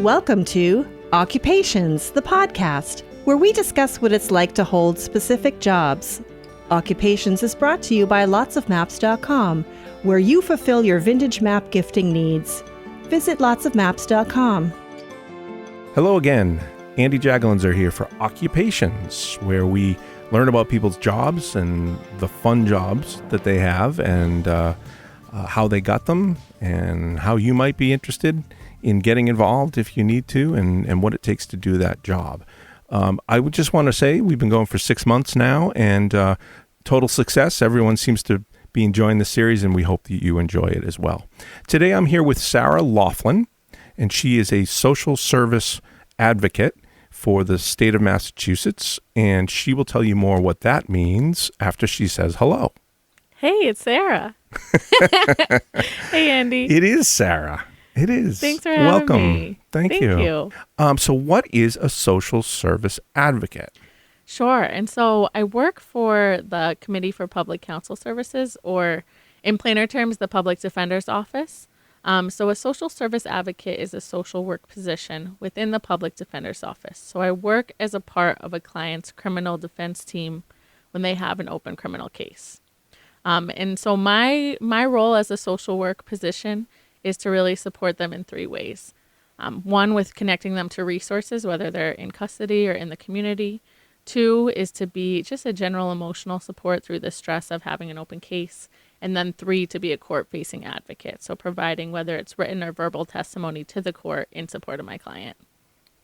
Welcome to Occupations, the podcast, where we discuss what it's like to hold specific jobs. Occupations is brought to you by lotsofmaps.com, where you fulfill your vintage map gifting needs. Visit lotsofmaps.com. Hello again. Andy Jaglins are here for Occupations, where we learn about people's jobs and the fun jobs that they have and how they got them and how you might be interested in getting involved if you need to and what it takes to do that job. I would just want to say we've been going for 6 months now and total success. Everyone seems to be enjoying the series and we hope that you enjoy it as well. Today I'm here with Sarah Laughlin, and she is a social service advocate for the state of Massachusetts, and she will tell you more what that means after she says hello. Hey, it's Sarah. Hey, Andy. It is Sarah. It is. Thanks for having Welcome. me. Thank you. So what is a social service advocate? Sure. And so I work for the Committee for Public Councel Services, or in plainer terms, the Public Defender's Office. So a social service advocate is a social work position within the Public Defender's Office. So I work as a part of a client's criminal defense team when they have an open criminal case. And so my role as a social work position is to really support them in 3 ways. One, with connecting them to resources, whether they're in custody or in the community. 2 is to be just a general emotional support through the stress of having an open case. And then 3, to be a court-facing advocate. So providing whether it's written or verbal testimony to the court in support of my client.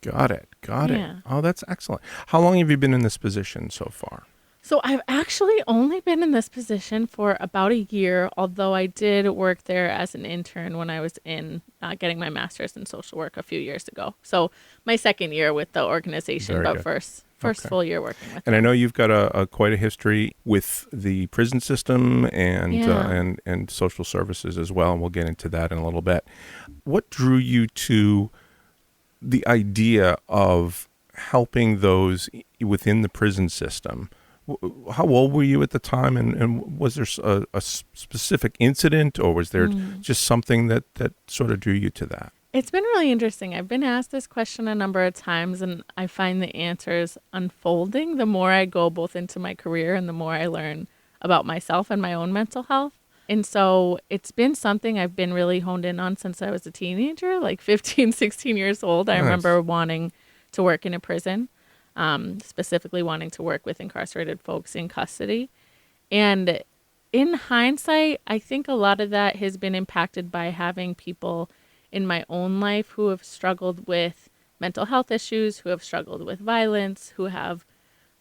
Got it. Yeah. Oh, that's excellent. How long have you been in this position so far? So I've actually only been in this position for about a year, although I did work there as an intern when I was in getting my master's in social work a few years ago. So my second year with the organization, Very but good. first Okay. full year working with And them. I know you've got quite a history with the prison system and Yeah. and social services as well, and we'll get into that in a little bit. What drew you to the idea of helping those within the prison system? How old were you at the time, and was there a specific incident, or was there just something that sort of drew you to that? It's been really interesting. I've been asked this question a number of times, and I find the answers unfolding the more I go both into my career and the more I learn about myself and my own mental health. And so it's been something I've been really honed in on since I was a teenager, like 15, 16 years old. I Nice. remember wanting to work in a prison, specifically wanting to work with incarcerated folks in custody. And in hindsight, I think a lot of that has been impacted by having people in my own life who have struggled with mental health issues, who have struggled with violence, who have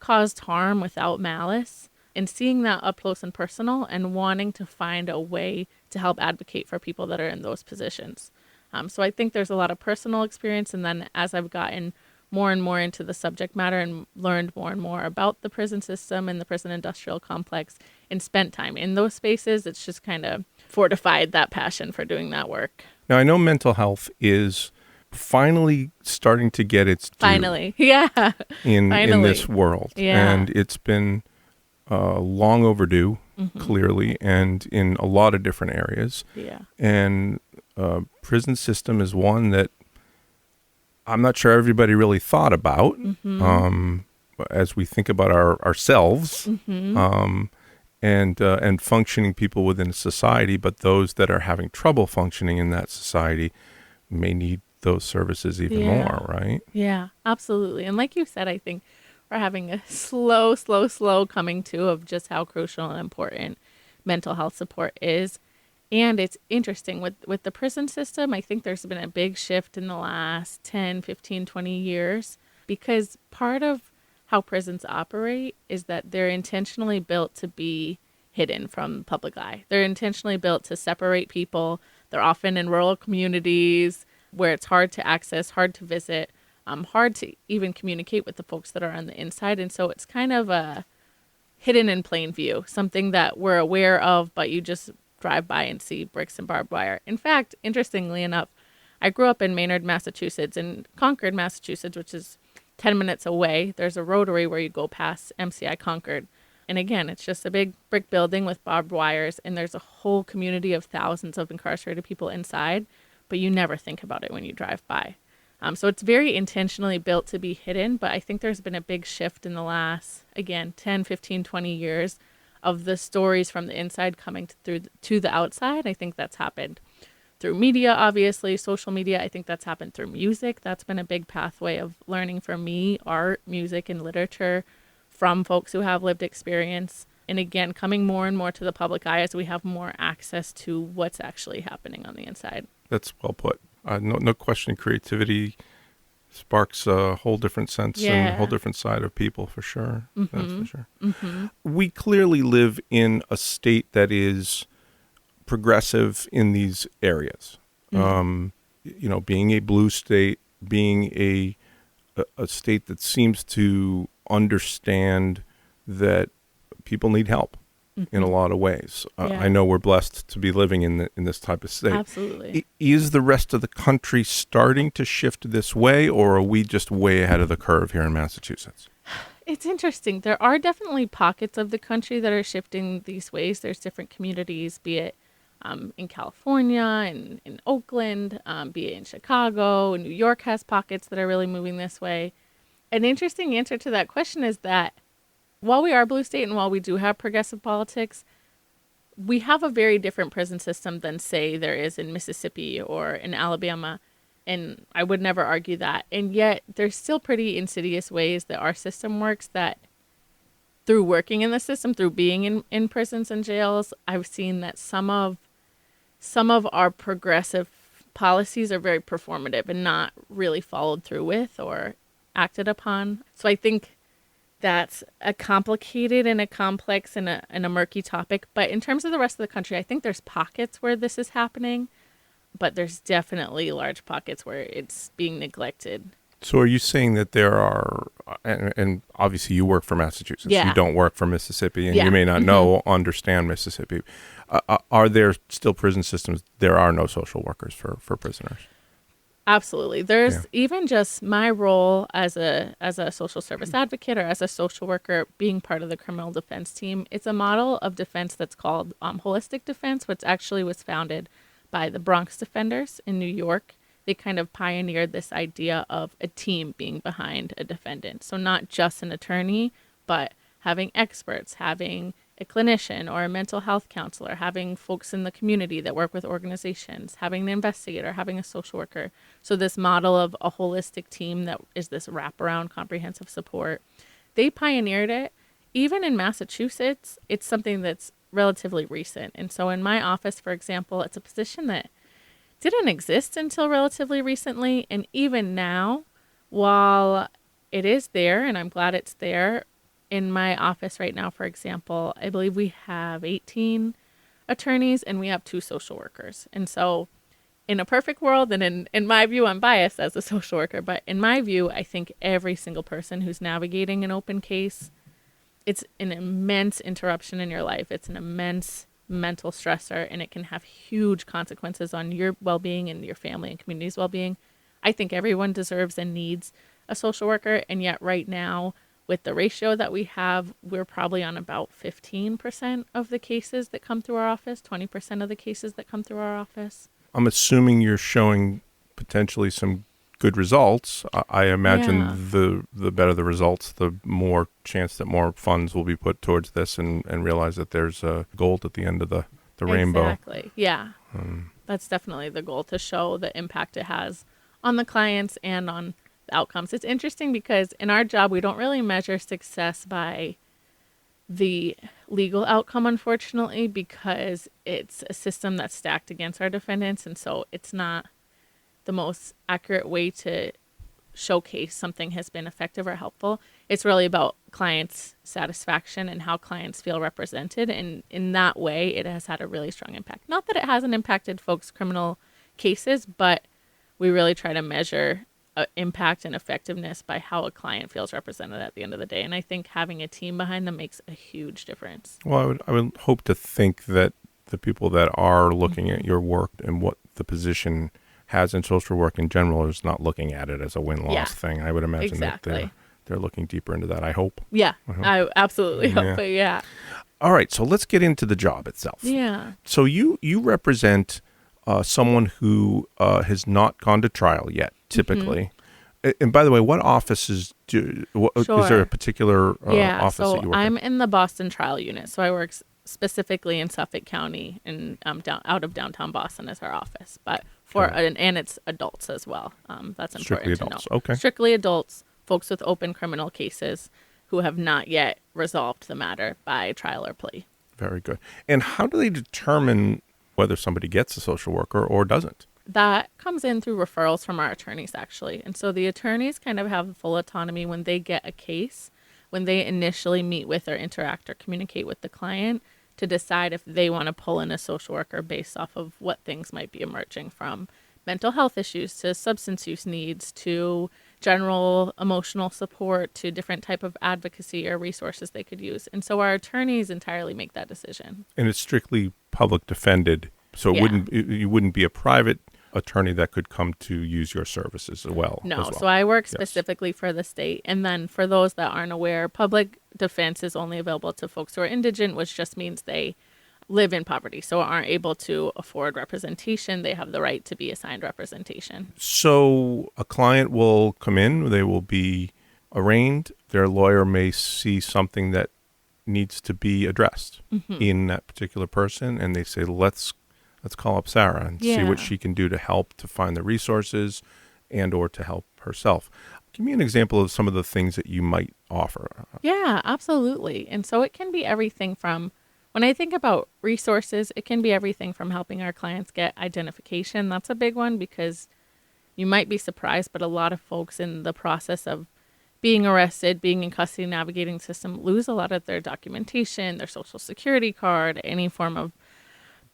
caused harm without malice, and seeing that up close and personal and wanting to find a way to help advocate for people that are in those positions. So I think there's a lot of personal experience, and then as I've gotten more and more into the subject matter and learned more and more about the prison system and the prison industrial complex and spent time in those spaces, it's just kind of fortified that passion for doing that work. Now, I know mental health is finally starting to get its due Finally. Yeah. in Finally. this world. Yeah. And it's been long overdue, clearly, and in a lot of different areas. Yeah. And prison system is one that I'm not sure everybody really thought about as we think about ourselves and functioning people within society, but those that are having trouble functioning in that society may need those services even more, right? Yeah, absolutely. And like you said, I think we're having a slow coming to of just how crucial and important mental health support is. And it's interesting with the prison system, I think there's been a big shift in the last 10, 15, 20 years, because part of how prisons operate is that they're intentionally built to be hidden from public eye. They're intentionally built to separate people. They're often in rural communities where it's hard to access, hard to visit, hard to even communicate with the folks that are on the inside. And so it's kind of a hidden in plain view, something that we're aware of, but you just drive by and see bricks and barbed wire. In fact, interestingly enough, I grew up in Maynard, Massachusetts, and Concord, Massachusetts, which is 10 minutes away. There's a rotary where you go past MCI Concord. And again, it's just a big brick building with barbed wires, and there's a whole community of thousands of incarcerated people inside, but you never think about it when you drive by. So it's very intentionally built to be hidden, but I think there's been a big shift in the last, again, 10, 15, 20 years of the stories from the inside coming to the outside. I think that's happened through media, obviously, social media. I think that's happened through music. That's been a big pathway of learning for me, art, music, and literature from folks who have lived experience. And again, coming more and more to the public eye as we have more access to what's actually happening on the inside. That's well put. No question, creativity sparks a whole different sense and a whole different side of people, for sure. Mm-hmm. That's for sure. Mm-hmm. We clearly live in a state that is progressive in these areas. Mm-hmm. Being a blue state, being a state that seems to understand that people need help in a lot of ways. I know we're blessed to be living in this type of state. Absolutely. Is the rest of the country starting to shift this way, or are we just way ahead of the curve here in Massachusetts? It's interesting. There are definitely pockets of the country that are shifting these ways. There's different communities, be it in California and in Oakland, be it in Chicago. New York has pockets that are really moving this way. An interesting answer to that question is that while we are a blue state and while we do have progressive politics, we have a very different prison system than, say, there is in Mississippi or in Alabama. And I would never argue that. And yet there's still pretty insidious ways that our system works that through working in the system, through being in prisons and jails, I've seen that some of our progressive policies are very performative and not really followed through with or acted upon. So I think that's a complicated and a complex and a murky topic. But in terms of the rest of the country, I think there's pockets where this is happening, but there's definitely large pockets where it's being neglected. So are you saying that there are, and obviously you work for Massachusetts, you don't work for Mississippi, and you may not understand Mississippi. Are there still prison systems? There are no social workers for prisoners. Absolutely. There's even just my role as a social service advocate or as a social worker being part of the criminal defense team. It's a model of defense that's called holistic defense, which actually was founded by the Bronx Defenders in New York. They kind of pioneered this idea of a team being behind a defendant. So not just an attorney, but having experts, having a clinician or a mental health counselor, having folks in the community that work with organizations, having an investigator, having a social worker. So this model of a holistic team that is this wraparound comprehensive support, they pioneered it. Even in Massachusetts, it's something that's relatively recent. And so in my office, for example, it's a position that didn't exist until relatively recently. And even now, while it is there, and I'm glad it's there, in my office right now, for example, I believe we have 18 attorneys and we have 2 social workers. And so in a perfect world, and in my view, I'm biased as a social worker, but in my view, I think every single person who's navigating an open case, it's an immense interruption in your life. It's an immense mental stressor, and it can have huge consequences on your well-being and your family and community's well-being. I think everyone deserves and needs a social worker, and yet right now, with the ratio that we have, we're probably on about 15% of the cases that come through our office, 20% of the cases that come through our office. I'm assuming you're showing potentially some good results. I imagine the better the results, the more chance that more funds will be put towards this and realize that there's gold at the end of the rainbow. Exactly. Yeah. That's definitely the goal, to show the impact it has on the clients and on outcomes. It's interesting because in our job, we don't really measure success by the legal outcome, unfortunately, because it's a system that's stacked against our defendants. And so it's not the most accurate way to showcase something has been effective or helpful. It's really about clients' satisfaction and how clients feel represented. And in that way, it has had a really strong impact. Not that it hasn't impacted folks' criminal cases, but we really try to measure impact and effectiveness by how a client feels represented at the end of the day. And I think having a team behind them makes a huge difference. Well, I would hope to think that the people that are looking at your work and what the position has in social work in general is not looking at it as a win-loss thing. I would imagine that they're looking deeper into that, I hope. Yeah, I absolutely hope, but yeah. All right, so let's get into the job itself. Yeah. So you represent someone who has not gone to trial yet, typically. And by the way, what offices is there a Sure. particular office So that you work I'm in? in the Boston trial unit. So I work specifically in Suffolk County and out of downtown Boston is our office. But and it's adults as well. That's Strictly important adults. to know. Okay. Strictly adults, folks with open criminal cases who have not yet resolved the matter by trial or plea. Very good. And how do they determine whether somebody gets a social worker or doesn't? That comes in through referrals from our attorneys, actually. And so the attorneys kind of have full autonomy when they get a case, when they initially meet with or interact or communicate with the client to decide if they want to pull in a social worker based off of what things might be emerging from mental health issues to substance use needs to general emotional support to different type of advocacy or resources they could use. And so our attorneys entirely make that decision. And it's strictly public defended, so you wouldn't be a private attorney that could come to use your services as well. No, so I work specifically for the state. And then for those that aren't aware, public defense is only available to folks who are indigent, which just means they live in poverty, so aren't able to afford representation. They have the right to be assigned representation. So a client will come in, they will be arraigned, their lawyer may see something that needs to be addressed in that particular person, and they say, let's call up Sarah and see what she can do to help to find the resources and or to help herself. Give me an example of some of the things that you might offer. Yeah, absolutely. And so it can be everything from, when I think about resources, it can be everything from helping our clients get identification. That's a big one because you might be surprised, but a lot of folks in the process of being arrested, being in custody, navigating the system, lose a lot of their documentation, their social security card, any form of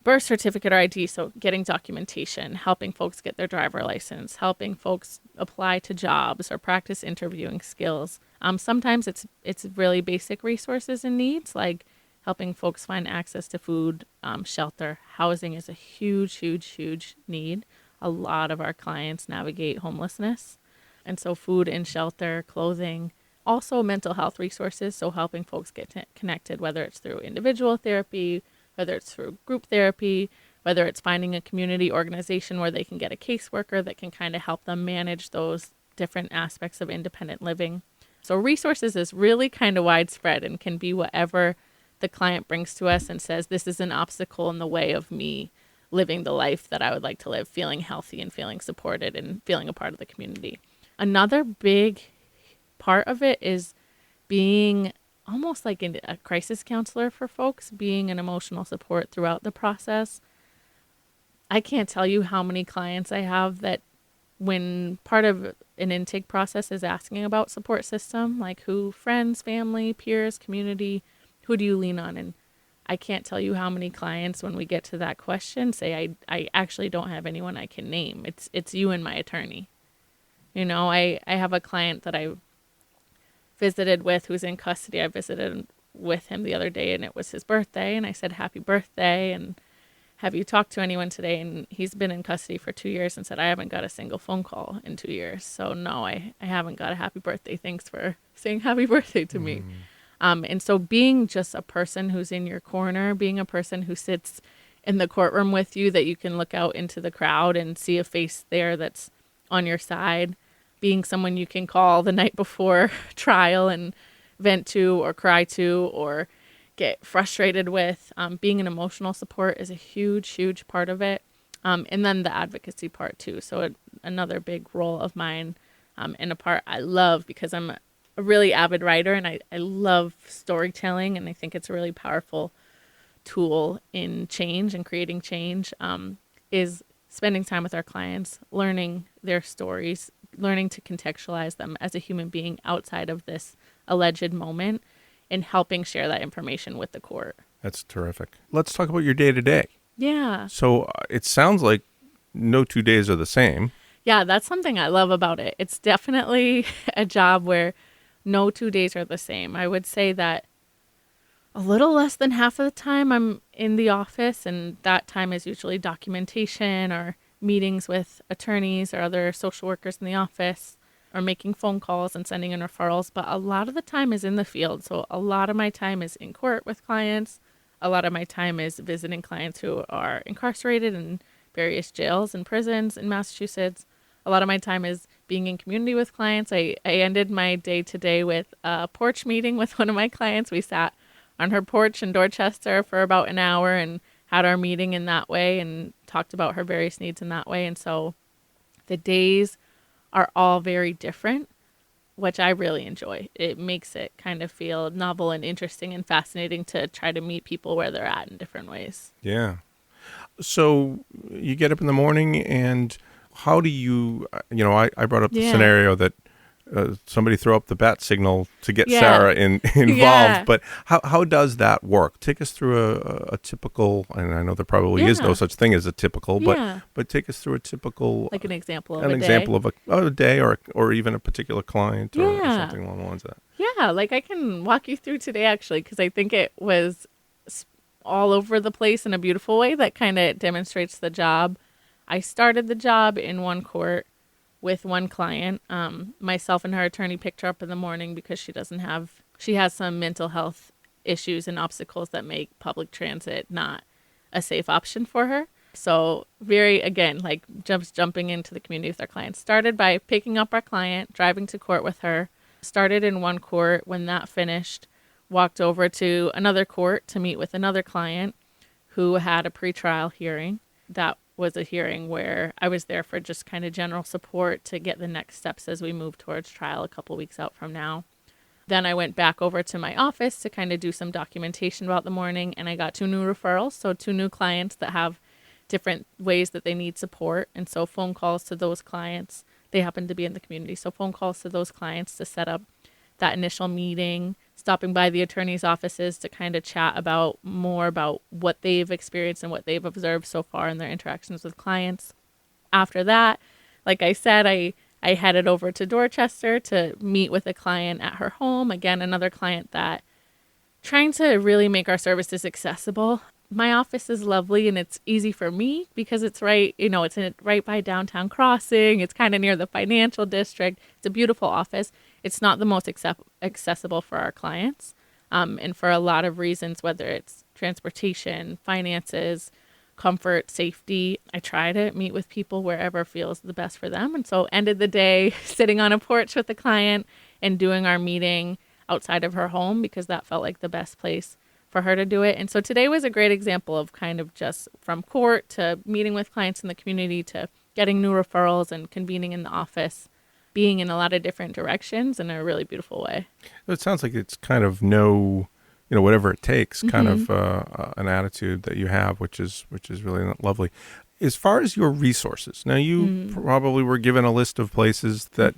birth certificate or ID. So getting documentation, helping folks get their driver license, helping folks apply to jobs or practice interviewing skills. Sometimes it's really basic resources and needs, like helping folks find access to food, shelter. Housing is a huge, huge, huge need. A lot of our clients navigate homelessness. And so food and shelter, clothing, also mental health resources. So helping folks get connected, whether it's through individual therapy, whether it's through group therapy, whether it's finding a community organization where they can get a caseworker that can kind of help them manage those different aspects of independent living. So resources is really kind of widespread and can be whatever the client brings to us and says, this is an obstacle in the way of me living the life that I would like to live, feeling healthy and feeling supported and feeling a part of the community. Another big part of it is being almost like a crisis counselor for folks, being an emotional support throughout the process. I can't tell you how many clients I have that when part of an intake process is asking about support system, like who, friends, family, peers, community, who do you lean on? And I can't tell you how many clients when we get to that question say, I actually don't have anyone I can name. It's you and my attorney. You know, I have a client that I visited with who's in custody. I visited with him the other day and it was his birthday and I said, happy birthday. And have you talked to anyone today? And he's been in custody for 2 years and said, I haven't got a single phone call in 2 years. So no, I haven't got a happy birthday. Thanks for saying happy birthday to me. And so being just a person who's in your corner, being a person who sits in the courtroom with you, that you can look out into the crowd and see a face there that's on your side, being someone you can call the night before trial and vent to or cry to or get frustrated with. Being an emotional support is a huge, huge part of it. And then the advocacy part too. So another big role of mine and a part I love because I'm a really avid writer and I love storytelling and I think it's a really powerful tool in change and creating change, is spending time with our clients, learning their stories, learning to contextualize them as a human being outside of this alleged moment and helping share that information with the court. That's terrific. Let's talk about your day-to-day. Yeah. So it sounds like no 2 days are the same. Yeah, that's something I love about it. It's definitely a job where no 2 days are the same. I would say that a little less than half of the time I'm in the office, and that time is usually documentation or meetings with attorneys or other social workers in the office or making phone calls and sending in referrals. But a lot of the time is in the field. So a lot of my time is in court with clients. A lot of my time is visiting clients who are incarcerated in various jails and prisons in Massachusetts. A lot of my time is being in community with clients. I ended my day today with a porch meeting with one of my clients. We sat on her porch in Dorchester for about an hour and had our meeting in that way and talked about her various needs in that way. And so the days are all very different, which I really enjoy. It makes it kind of feel novel and interesting and fascinating to try to meet people where they're at in different ways. Yeah. So you get up in the morning, and how do you, I brought up the scenario that somebody throw up the bat signal to get Sarah involved, but how does that work? Take us through a typical, and I know there probably is no such thing as a typical, but take us through a typical, like an example of a day or even a particular client or something along the lines of that. Yeah, like I can walk you through today actually, because I think it was all over the place in a beautiful way that kind of demonstrates the job. I started the job in one court with one client. Myself and her attorney picked her up in the morning because she has some mental health issues and obstacles that make public transit not a safe option for her. So jumping into the community with our clients. Started by picking up our client, driving to court with her. Started in one court. When that finished, walked over to another court to meet with another client who had a pretrial hearing. That was a hearing where I was there for just kind of general support to get the next steps as we move towards trial a couple weeks out from now. Then I went back over to my office to kind of do some documentation about the morning, and I got 2 new referrals, so 2 new clients that have different ways that they need support. And so phone calls to those clients, they happen to be in the community, so phone calls to those clients to set up that initial meeting, stopping by the attorney's offices to kind of chat more about what they've experienced and what they've observed so far in their interactions with clients. After that, like I said, I headed over to Dorchester to meet with a client at her home. Again, another client that trying to really make our services accessible. My office is lovely and it's easy for me because it's right by downtown Crossing. It's kind of near the financial district. It's a beautiful office. It's not the most accessible for our clients, and for a lot of reasons, whether it's transportation, finances, comfort, safety. I try to meet with people wherever feels the best for them. And so ended the day sitting on a porch with the client and doing our meeting outside of her home because that felt like the best place for her to do it. And so today was a great example of kind of just from court to meeting with clients in the community to getting new referrals and convening in the office, being in a lot of different directions in a really beautiful way. It sounds like it's kind of whatever it takes kind of an attitude that you have, which is really lovely. As far as your resources, now you probably were given a list of places that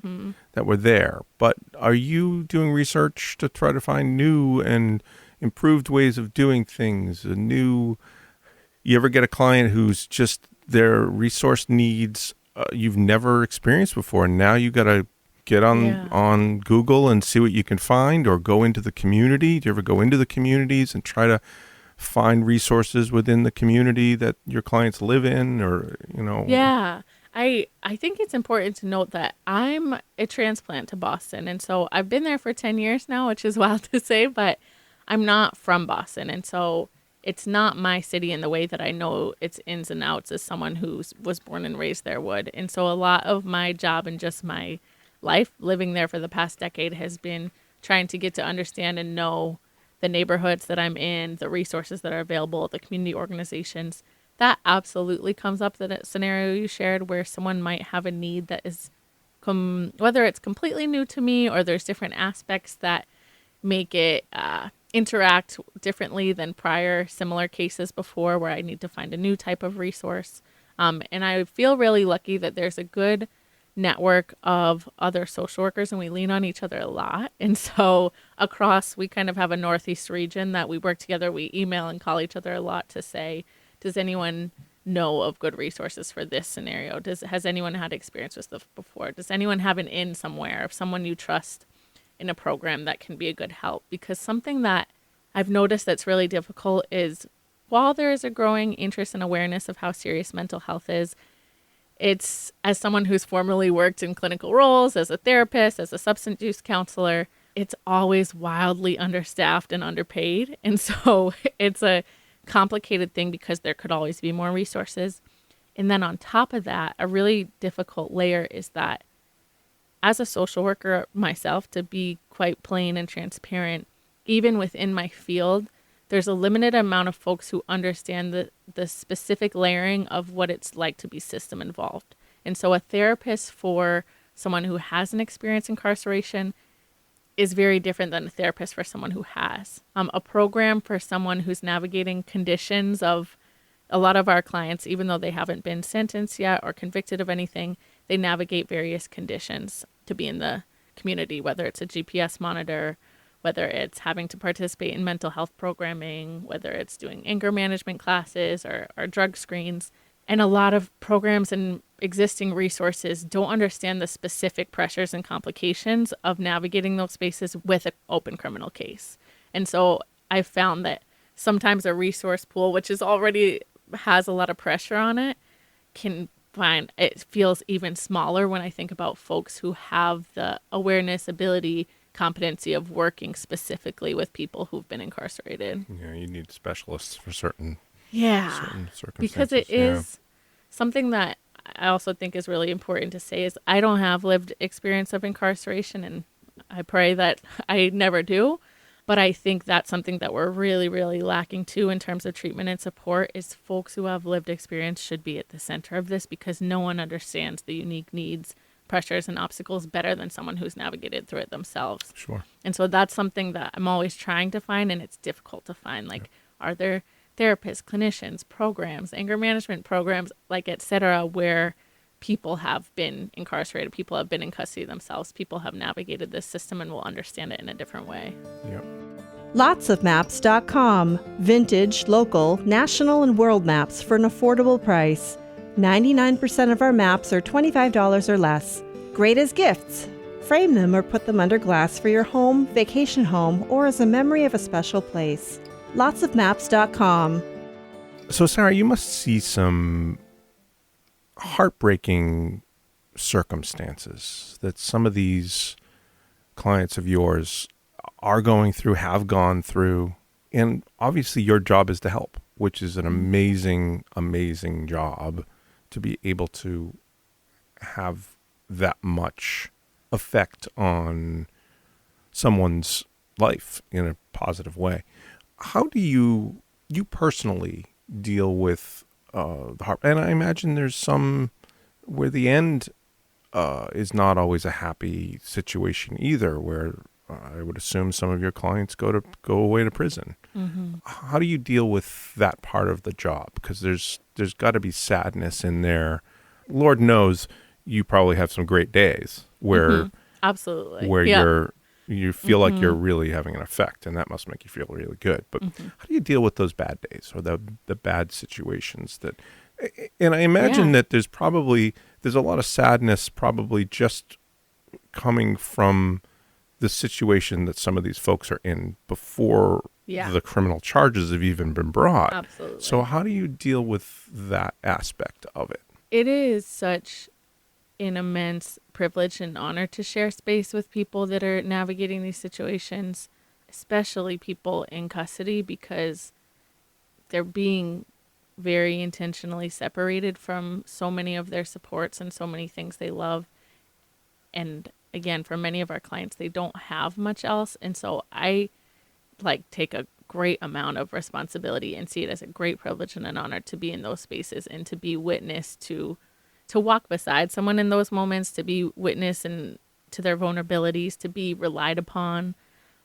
were there, but are you doing research to try to find new and improved ways of doing things? You ever get a client who's just their resource needs you've never experienced before, and now you got to get on Google and see what you can find, or go into the community? Do you ever go into the communities and try to find resources within the community that your clients live in, or Yeah. I think it's important to note that I'm a transplant to Boston, and so I've been there for 10 years now, which is wild to say, but I'm not from Boston, and so it's not my city in the way that I know its ins and outs as someone who was born and raised there would. And so a lot of my job and just my life living there for the past decade has been trying to get to understand and know the neighborhoods that I'm in, the resources that are available, the community organizations. That absolutely comes up, that scenario you shared where someone might have a need that is, whether it's completely new to me or there's different aspects that make it interact differently than prior similar cases before where I need to find a new type of resource. And I feel really lucky that there's a good network of other social workers and we lean on each other a lot. And so we kind of have a Northeast region that we work together. We email and call each other a lot to say, does anyone know of good resources for this scenario? Has anyone had experience with this before? Does anyone have an in somewhere of someone you trust in a program that can be a good help? Because something that I've noticed that's really difficult is while there is a growing interest and awareness of how serious mental health is, it's, as someone who's formerly worked in clinical roles, as a therapist, as a substance use counselor, it's always wildly understaffed and underpaid. And so it's a complicated thing because there could always be more resources. And then on top of that, a really difficult layer is that as a social worker myself, to be quite plain and transparent, even within my field, there's a limited amount of folks who understand the specific layering of what it's like to be system involved. And so a therapist for someone who hasn't experienced incarceration is very different than a therapist for someone who has. A program for someone who's navigating conditions of a lot of our clients, even though they haven't been sentenced yet or convicted of anything, they navigate various conditions to be in the community, whether it's a GPS monitor, whether it's having to participate in mental health programming, whether it's doing anger management classes or drug screens. And a lot of programs and existing resources don't understand the specific pressures and complications of navigating those spaces with an open criminal case. And so I found that sometimes a resource pool, which is already has a lot of pressure on it, can find it feels even smaller when I think about folks who have the awareness, ability, competency of working specifically with people who've been incarcerated. Yeah, you need specialists for certain circumstances. Because it is something that I also think is really important to say is I don't have lived experience of incarceration, and I pray that I never do. But I think that's something that we're really, really lacking too in terms of treatment and support is folks who have lived experience should be at the center of this, because no one understands the unique needs, pressures, and obstacles better than someone who's navigated through it themselves. Sure. And so that's something that I'm always trying to find, and it's difficult to find. Like, are there therapists, clinicians, programs, anger management programs, like et cetera, where people have been incarcerated, people have been in custody themselves, people have navigated this system and will understand it in a different way. Yep. Lotsofmaps.com. Vintage, local, national, and world maps for an affordable price. 99% of our maps are $25 or less. Great as gifts. Frame them or put them under glass for your home, vacation home, or as a memory of a special place. Lotsofmaps.com. So, Sarah, you must see some heartbreaking circumstances that some of these clients of yours are going through, have gone through, and obviously your job is to help, which is an amazing, amazing job to be able to have that much effect on someone's life in a positive way. How do you personally deal with the heart? And I imagine there's some where the end is not always a happy situation either, where I would assume some of your clients go away to prison. Mm-hmm. How do you deal with that part of the job? Because there's got to be sadness in there. Lord knows you probably have some great days where absolutely where you feel like you're really having an effect, and that must make you feel really good. But how do you deal with those bad days or the bad situations that? And I imagine that there's a lot of sadness probably just coming from the situation that some of these folks are in before the criminal charges have even been brought. Absolutely. So how do you deal with that aspect of it? It is such an immense privilege and honor to share space with people that are navigating these situations, especially people in custody, because they're being very intentionally separated from so many of their supports and so many things they love. And again, for many of our clients, they don't have much else. And so I take a great amount of responsibility and see it as a great privilege and an honor to be in those spaces and to be witness to walk beside someone in those moments, to be witness and to their vulnerabilities, to be relied upon.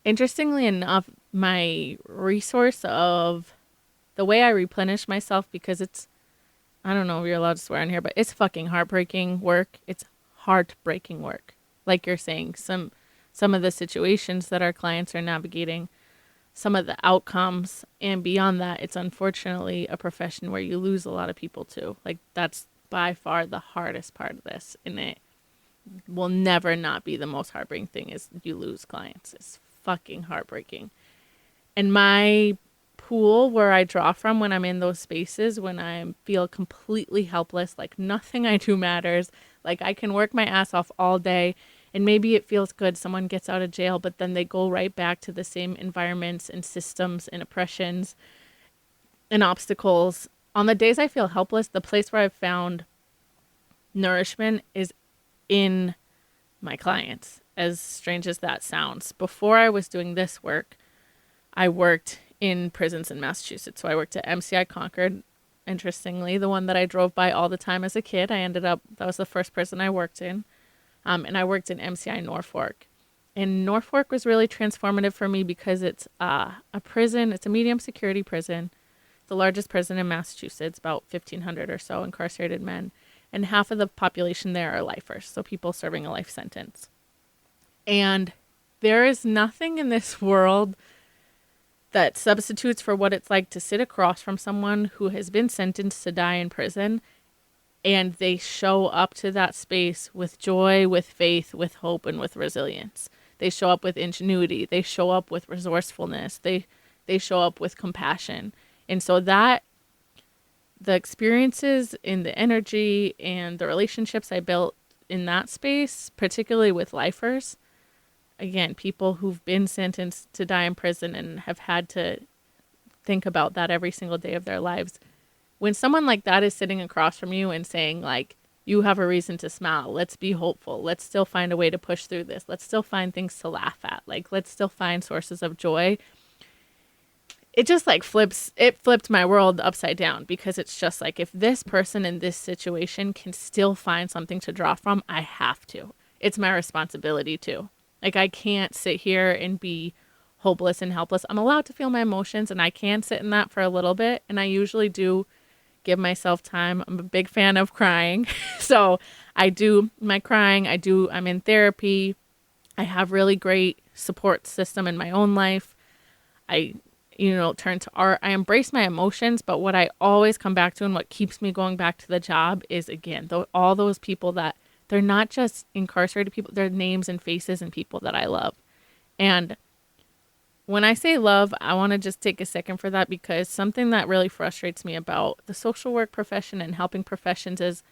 Interestingly enough, my resource of the way I replenish myself, because it's, I don't know if you're allowed to swear on here, but it's fucking heartbreaking work. It's heartbreaking work. Like you're saying, some of the situations that our clients are navigating, some of the outcomes, and beyond that, it's unfortunately a profession where you lose a lot of people too. Like, that's by far the hardest part of this, and it will never not be the most heartbreaking thing is you lose clients. It's fucking heartbreaking. And my pool where I draw from when I'm in those spaces, when I feel completely helpless, like nothing I do matters, like I can work my ass off all day, and maybe it feels good, someone gets out of jail, but then they go right back to the same environments and systems and oppressions and obstacles. On the days I feel helpless, the place where I've found nourishment is in my clients, as strange as that sounds. Before I was doing this work, I worked in prisons in Massachusetts. So I worked at MCI Concord. Interestingly, the one that I drove by all the time as a kid, that was the first prison I worked in. And I worked in MCI Norfolk. And Norfolk was really transformative for me because it's a prison. It's a medium security prison. The largest prison in Massachusetts, about 1,500 or so incarcerated men. And half of the population there are lifers, so people serving a life sentence. And there is nothing in this world that substitutes for what it's like to sit across from someone who has been sentenced to die in prison, and they show up to that space with joy, with faith, with hope, and with resilience. They show up with ingenuity. They show up with resourcefulness. They show up with compassion. And so the experiences and the energy and the relationships I built in that space, particularly with lifers, again, people who've been sentenced to die in prison and have had to think about that every single day of their lives. When someone like that is sitting across from you and saying, like, you have a reason to smile, let's be hopeful, let's still find a way to push through this, let's still find things to laugh at, like, let's still find sources of joy, it just flipped my world upside down, because it's just like, if this person in this situation can still find something to draw from, I have to. It's my responsibility to. Like, I can't sit here and be hopeless and helpless. I'm allowed to feel my emotions, and I can sit in that for a little bit, and I usually do give myself time. I'm a big fan of crying. So I do my crying. I'm in therapy. I have really great support system in my own life. I turn to art. I embrace my emotions, but what I always come back to and what keeps me going back to the job is, again, all those people that they're not just incarcerated people, they're names and faces and people that I love. And when I say love, I want to just take a second for that, because something that really frustrates me about the social work profession and helping professions is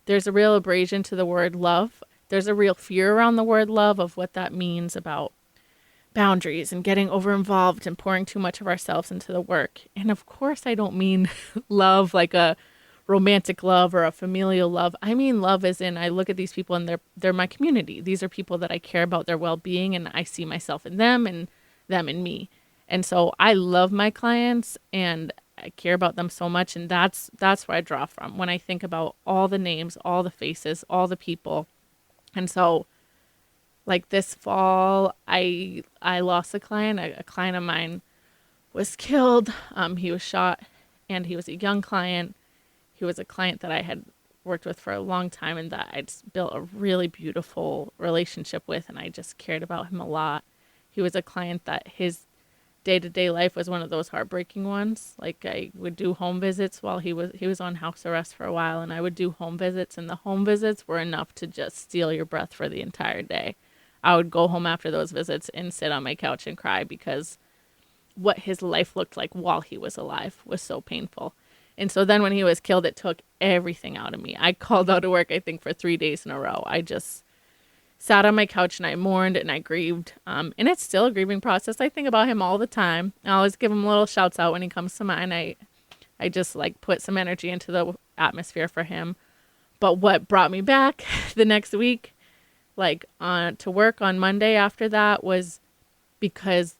there's a real abrasion to the word love. There's a real fear around the word love of what that means about boundaries and getting over involved and pouring too much of ourselves into the work. And of course, I don't mean love like a romantic love or a familial love. I mean love as in, I look at these people and they're my community. These are people that I care about their well-being, and I see myself in them and them in me. And so I love my clients and I care about them so much, and that's where I draw from when I think about all the names, all the faces, all the people. And so, like this fall, I lost a client. A client of mine was killed. He was shot, and he was a young client. He was a client that I had worked with for a long time and that I'd built a really beautiful relationship with, and I just cared about him a lot. He was a client that his day-to-day life was one of those heartbreaking ones. Like, I would do home visits while he was on house arrest for a while, and I would do home visits, and the home visits were enough to just steal your breath for the entire day. I would go home after those visits and sit on my couch and cry, because what his life looked like while he was alive was so painful. And so then when he was killed, it took everything out of me. I called out of work, I think, for 3 days in a row. I just sat on my couch and I mourned and I grieved. And it's still a grieving process. I think about him all the time. I always give him little shouts out when he comes to mind. I just like put some energy into the atmosphere for him. But what brought me back the next week, to work on Monday after that, was because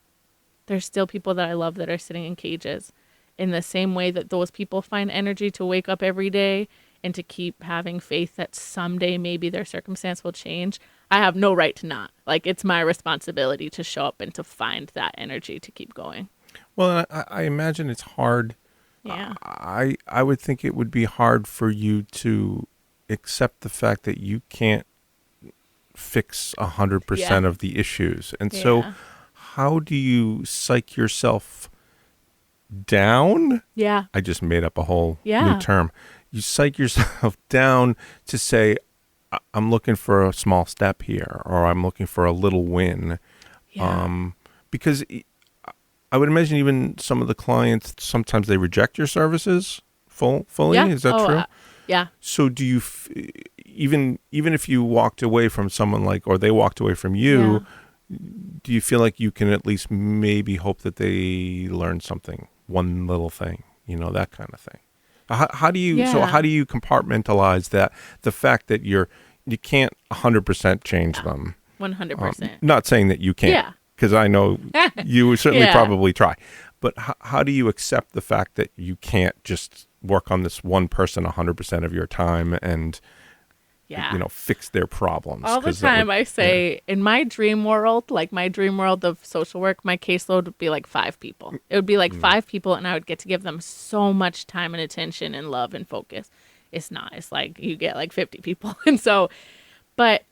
there's still people that I love that are sitting in cages. In the same way that those people find energy to wake up every day and to keep having faith that someday maybe their circumstance will change, I have no right to not. Like, it's my responsibility to show up and to find that energy to keep going. Well, I imagine it's hard. Yeah. I would think it would be hard for you to accept the fact that you can't fix 100% of the issues. And so how do you psych yourself down? Yeah. I just made up a whole new term. You psych yourself down to say, I'm looking for a small step here, or I'm looking for a little win. Yeah. Because I would imagine even some of the clients, sometimes they reject your services fully. Yeah. Is that true? Yeah. So do you, even if you walked away from someone or they walked away from you, do you feel like you can at least maybe hope that they learn something, one little thing, that kind of thing? How do you, so how do you compartmentalize that, the fact that you're you can't 100% change them. 100%. Not saying that you can't, Yeah. because I know you would certainly Yeah. probably try. But how do you accept the fact that you can't just work on this one person 100% of your time and fix their problems? All the time I say, in my dream world, like my dream world of social work, my caseload would be like 5 people. It would be like 5 people, and I would get to give them so much time and attention and love and focus. It's not. It's like you get like 50 people. And so, but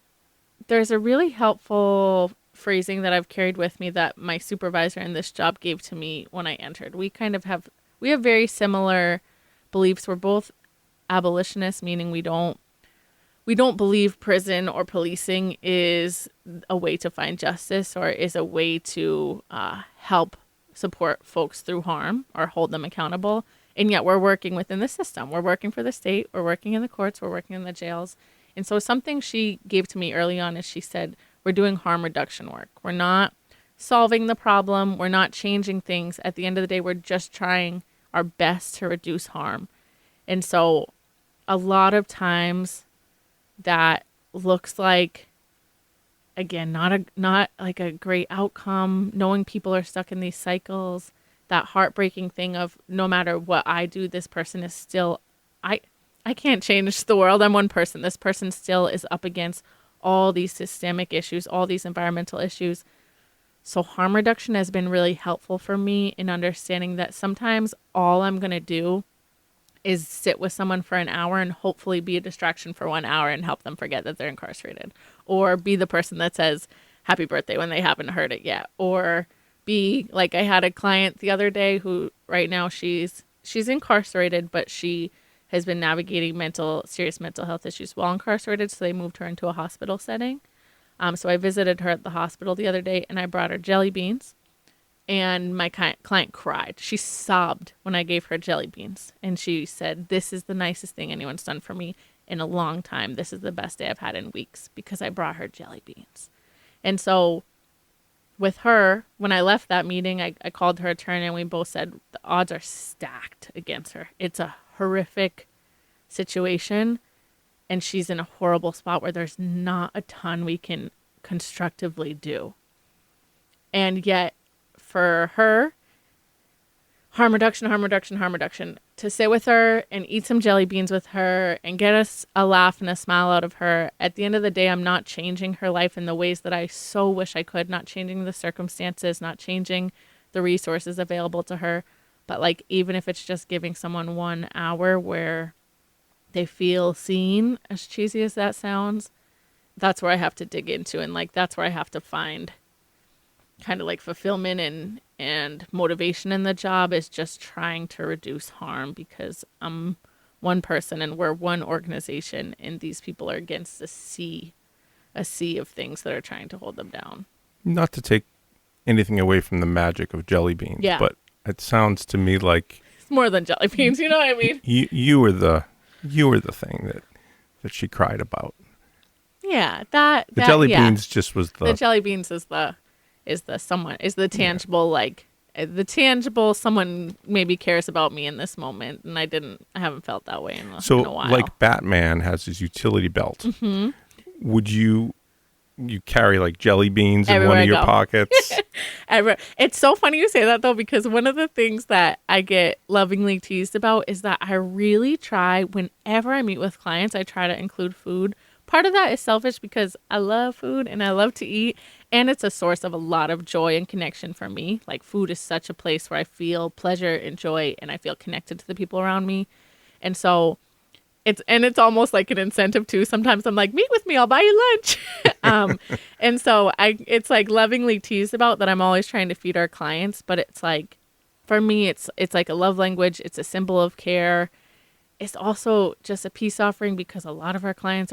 there's a really helpful phrasing that I've carried with me that my supervisor in this job gave to me when I entered. We have very similar beliefs. We're both abolitionists, meaning we don't believe prison or policing is a way to find justice or is a way to help support folks through harm or hold them accountable. And yet we're working within the system. We're working for the state. We're working in the courts. We're working in the jails. And so something she gave to me early on is she said, we're doing harm reduction work. We're not solving the problem. We're not changing things. At the end of the day, we're just trying our best to reduce harm. And so a lot of times that looks like, again, not like a great outcome, knowing people are stuck in these cycles, that heartbreaking thing of no matter what I do, this person is still, I can't change the world. I'm one person. This person still is up against all these systemic issues, all these environmental issues. So harm reduction has been really helpful for me in understanding that sometimes all I'm going to do is sit with someone for an hour and hopefully be a distraction for 1 hour and help them forget that they're incarcerated, or be the person that says happy birthday when they haven't heard it yet, or be like, I had a client the other day who right now she's incarcerated, but she has been navigating serious mental health issues while incarcerated. So they moved her into a hospital setting. So I visited her at the hospital the other day and I brought her jelly beans, and my client cried. She sobbed when I gave her jelly beans. And she said, this is the nicest thing anyone's done for me in a long time. This is the best day I've had in weeks because I brought her jelly beans. And so with her, when I left that meeting, I called her attorney and we both said the odds are stacked against her. It's a horrific situation and she's in a horrible spot where there's not a ton we can constructively do. And yet for her, harm reduction, to sit with her and eat some jelly beans with her and get us a laugh and a smile out of her. At the end of the day, I'm not changing her life in the ways that I so wish I could, not changing the circumstances, not changing the resources available to her. But like, even if it's just giving someone 1 hour where they feel seen, as cheesy as that sounds, that's where I have to dig into. And like, that's where I have to find kind of like fulfillment and motivation in the job, is just trying to reduce harm, because I'm one person and we're one organization and these people are against a sea of things that are trying to hold them down. Not to take anything away from the magic of jelly beans, but it sounds to me like it's more than jelly beans, you know what I mean? You were the thing that she cried about. Yeah, the jelly beans just was the jelly beans is the tangible, like the tangible someone maybe cares about me in this moment, and I haven't felt that way in a while. Like Batman has his utility belt. Mm-hmm. Would you carry like jelly beans in one of your pockets? It's so funny you say that though, because one of the things that I get lovingly teased about is that I really try, whenever I meet with clients, I try to include food. Part of that is selfish because I love food and I love to eat, and it's a source of a lot of joy and connection for me. Like, food is such a place where I feel pleasure and joy and I feel connected to the people around me. And so it's almost like an incentive too. Sometimes I'm like, meet with me, I'll buy you lunch. And so it's like lovingly teased about that I'm always trying to feed our clients, but it's like, for me, it's like a love language. It's a symbol of care. It's also just a peace offering, because a lot of our clients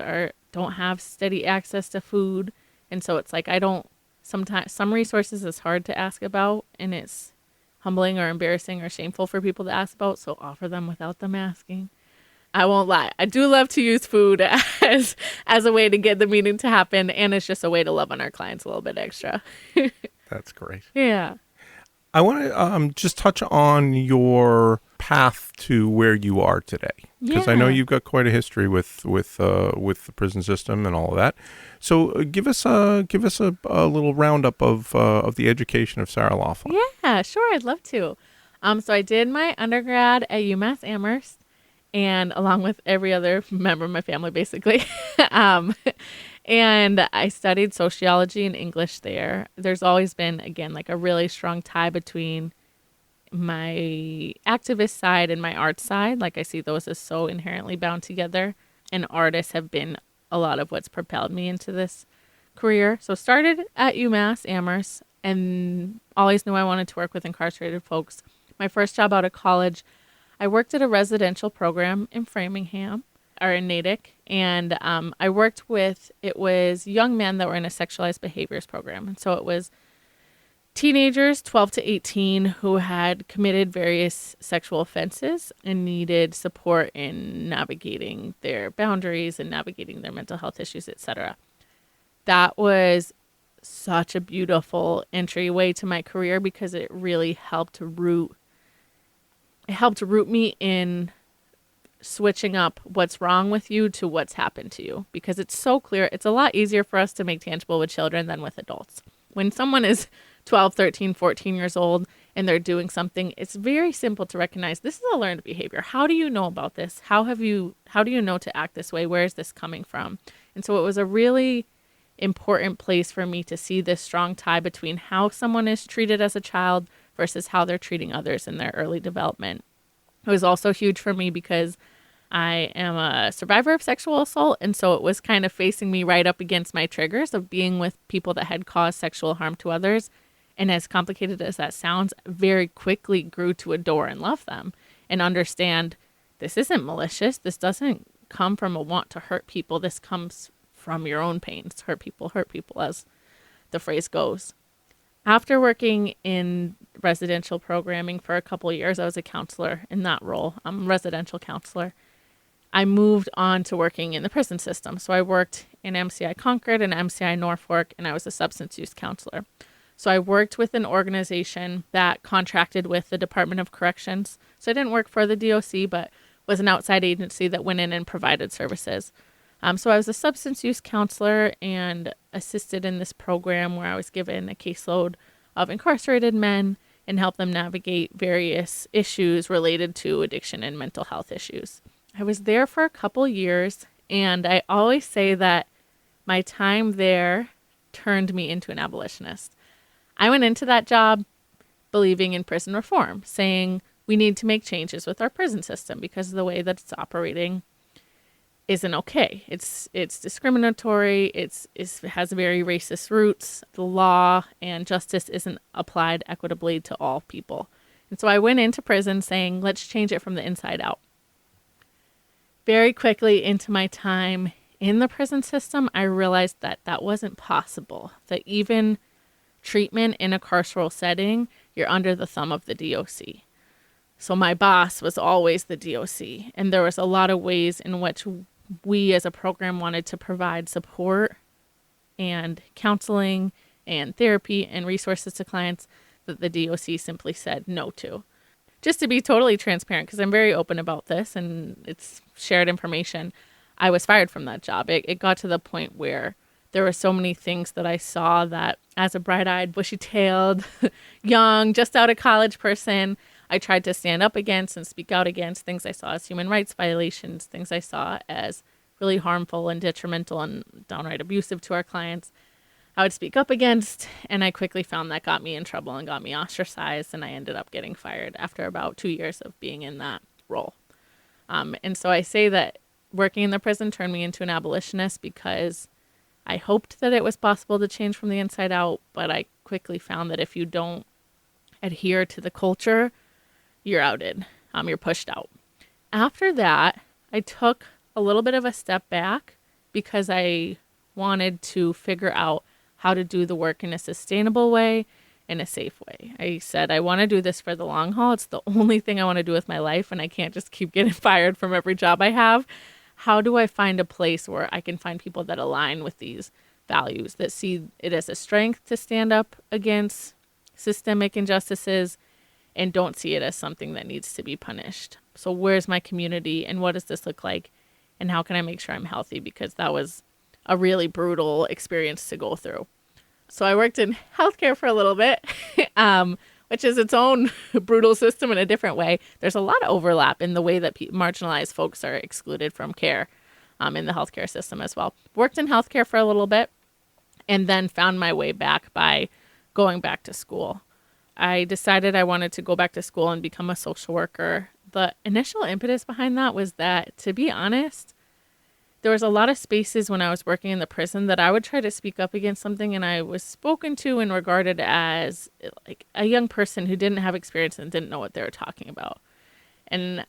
don't have steady access to food. And so it's like, sometimes some resources is hard to ask about, and it's humbling or embarrassing or shameful for people to ask about. So offer them without them asking. I won't lie. I do love to use food as a way to get the meeting to happen. And it's just a way to love on our clients a little bit extra. That's great. Yeah. I want to just touch on your path to where you are today? Because I know you've got quite a history with the prison system and all of that. So give us a little roundup of the education of Sarah Laughlin. Yeah, sure. I'd love to. So I did my undergrad at UMass Amherst, and along with every other member of my family, basically. And I studied sociology and English there. There's always been, again, like a really strong tie between my activist side and my art side. Like I see those as so inherently bound together, and artists have been a lot of what's propelled me into this career. So started at UMass Amherst and always knew I wanted to work with incarcerated folks. My first job out of college, I worked at a residential program in Framingham, or in Natick, and I worked with, it was young men that were in a sexualized behaviors program. And so it was teenagers, 12 to 18, who had committed various sexual offenses and needed support in navigating their boundaries and navigating their mental health issues, etc. That was such a beautiful entryway to my career because it really helped root me in switching up what's wrong with you to what's happened to you, because it's so clear. It's a lot easier for us to make tangible with children than with adults. When someone is 12, 13, 14 years old and they're doing something, it's very simple to recognize this is a learned behavior. How do you know about this? How do you know to act this way? Where is this coming from? And so it was a really important place for me to see this strong tie between how someone is treated as a child versus how they're treating others in their early development. It was also huge for me because I am a survivor of sexual assault, and so it was kind of facing me right up against my triggers of being with people that had caused sexual harm to others. And as complicated as that sounds, very quickly grew to adore and love them and understand this isn't malicious. This doesn't come from a want to hurt people. This comes from your own pains. Hurt people, as the phrase goes. After working in residential programming for a couple of years, I was a counselor in that role. I'm a residential counselor. I moved on to working in the prison system. So I worked in MCI Concord and MCI Norfolk, and I was a substance use counselor. So I worked with an organization that contracted with the Department of Corrections. So I didn't work for the DOC, but was an outside agency that went in and provided services. So I was a substance use counselor and assisted in this program where I was given a caseload of incarcerated men and helped them navigate various issues related to addiction and mental health issues. I was there for a couple years, and I always say that my time there turned me into an abolitionist. I went into that job believing in prison reform, saying we need to make changes with our prison system because the way that it's operating isn't okay. It's discriminatory. It has very racist roots. The law and justice isn't applied equitably to all people. And so I went into prison saying, let's change it from the inside out. Very quickly into my time in the prison system, I realized that that wasn't possible, that even treatment in a carceral setting, you're under the thumb of the DOC. So my boss was always the DOC, and there was a lot of ways in which we as a program wanted to provide support and counseling and therapy and resources to clients that the DOC simply said no to. Just to be totally transparent, because I'm very open about this and it's shared information, I was fired from that job. It got to the point where there were so many things that I saw that as a bright-eyed, bushy-tailed, young, just out of college person, I tried to stand up against and speak out against things I saw as human rights violations, things I saw as really harmful and detrimental and downright abusive to our clients. I would speak up against, and I quickly found that got me in trouble and got me ostracized, and I ended up getting fired after about 2 years of being in that role. And so I say that working in the prison turned me into an abolitionist because I hoped that it was possible to change from the inside out, but I quickly found that if you don't adhere to the culture, you're outed. You're pushed out. After that, I took a little bit of a step back because I wanted to figure out how to do the work in a sustainable way, in a safe way. I said, I want to do this for the long haul. It's the only thing I want to do with my life, and I can't just keep getting fired from every job I have. How do I find a place where I can find people that align with these values, that see it as a strength to stand up against systemic injustices and don't see it as something that needs to be punished. So where's my community and what does this look like? And how can I make sure I'm healthy? Because that was a really brutal experience to go through. So I worked in healthcare for a little bit, which is its own brutal system in a different way. There's a lot of overlap in the way that marginalized folks are excluded from care in the healthcare system as well. Worked in healthcare for a little bit and then found my way back by going back to school. I decided I wanted to go back to school and become a social worker. The initial impetus behind that was that, to be honest, there was a lot of spaces when I was working in the prison that I would try to speak up against something, and I was spoken to and regarded as like a young person who didn't have experience and didn't know what they were talking about. And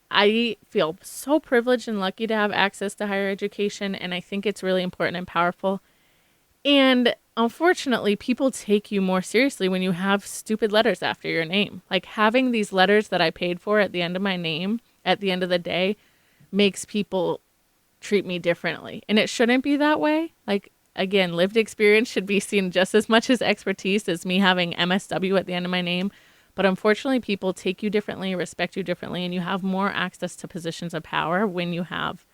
I feel so privileged and lucky to have access to higher education, and I think it's really important and powerful. And unfortunately, people take you more seriously when you have stupid letters after your name. Like having these letters that I paid for at the end of my name at the end of the day makes people treat me differently. And it shouldn't be that way. Like, again, lived experience should be seen just as much as expertise as me having MSW at the end of my name. But unfortunately, people take you differently, respect you differently, and you have more access to positions of power when you have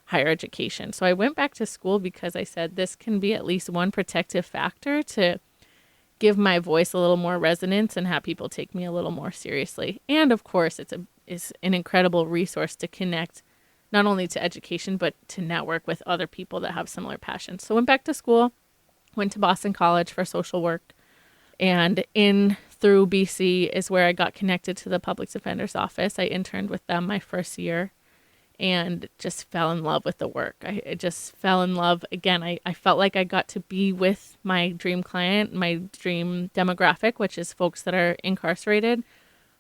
higher education. So I went back to school because I said this can be at least one protective factor to give my voice a little more resonance and have people take me a little more seriously. And of course, it's an incredible resource to connect not only to education, but to network with other people that have similar passions. So went back to school, went to Boston College for social work, and in through BC is where I got connected to the Public Defender's Office. I interned with them my first year and just fell in love with the work. I just fell in love. Again, I felt like I got to be with my dream client, my dream demographic, which is folks that are incarcerated.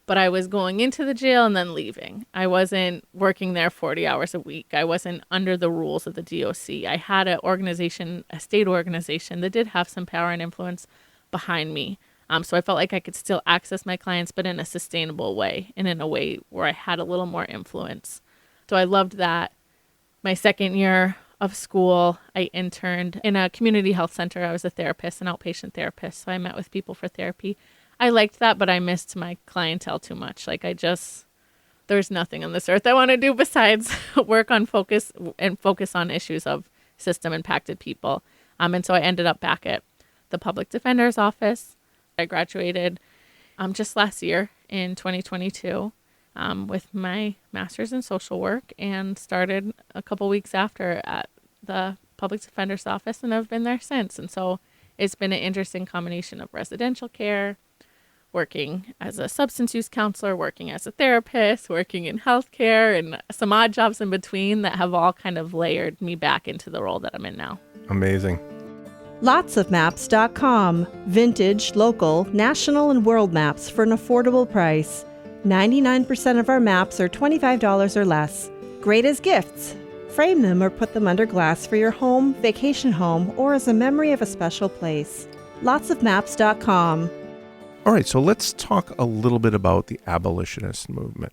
But I was going into the jail and then leaving. I wasn't working there 40 hours a week. I wasn't under the rules of the DOC. I had an organization, a state organization that did have some power and influence behind me. So I felt like I could still access my clients, but in a sustainable way and in a way where I had a little more influence. So I loved that. My second year of school, I interned in a community health center. I was a therapist, an outpatient therapist. So I met with people for therapy. I liked that, but I missed my clientele too much. Like there's nothing on this earth I want to do besides work on focus on issues of system impacted people. And so I ended up back at the Public Defender's Office. I graduated just last year in 2022 with my master's in social work and started a couple weeks after at the Public Defender's Office, and I've been there since. And so it's been an interesting combination of residential care, working as a substance use counselor, working as a therapist, working in healthcare, and some odd jobs in between that have all kind of layered me back into the role that I'm in now. Amazing. Lotsofmaps.com. Vintage, local, national, and world maps for an affordable price. 99% of our maps are $25 or less. Great as gifts. Frame them or put them under glass for your home, vacation home, or as a memory of a special place. Lotsofmaps.com. All right, so let's talk a little bit about the abolitionist movement.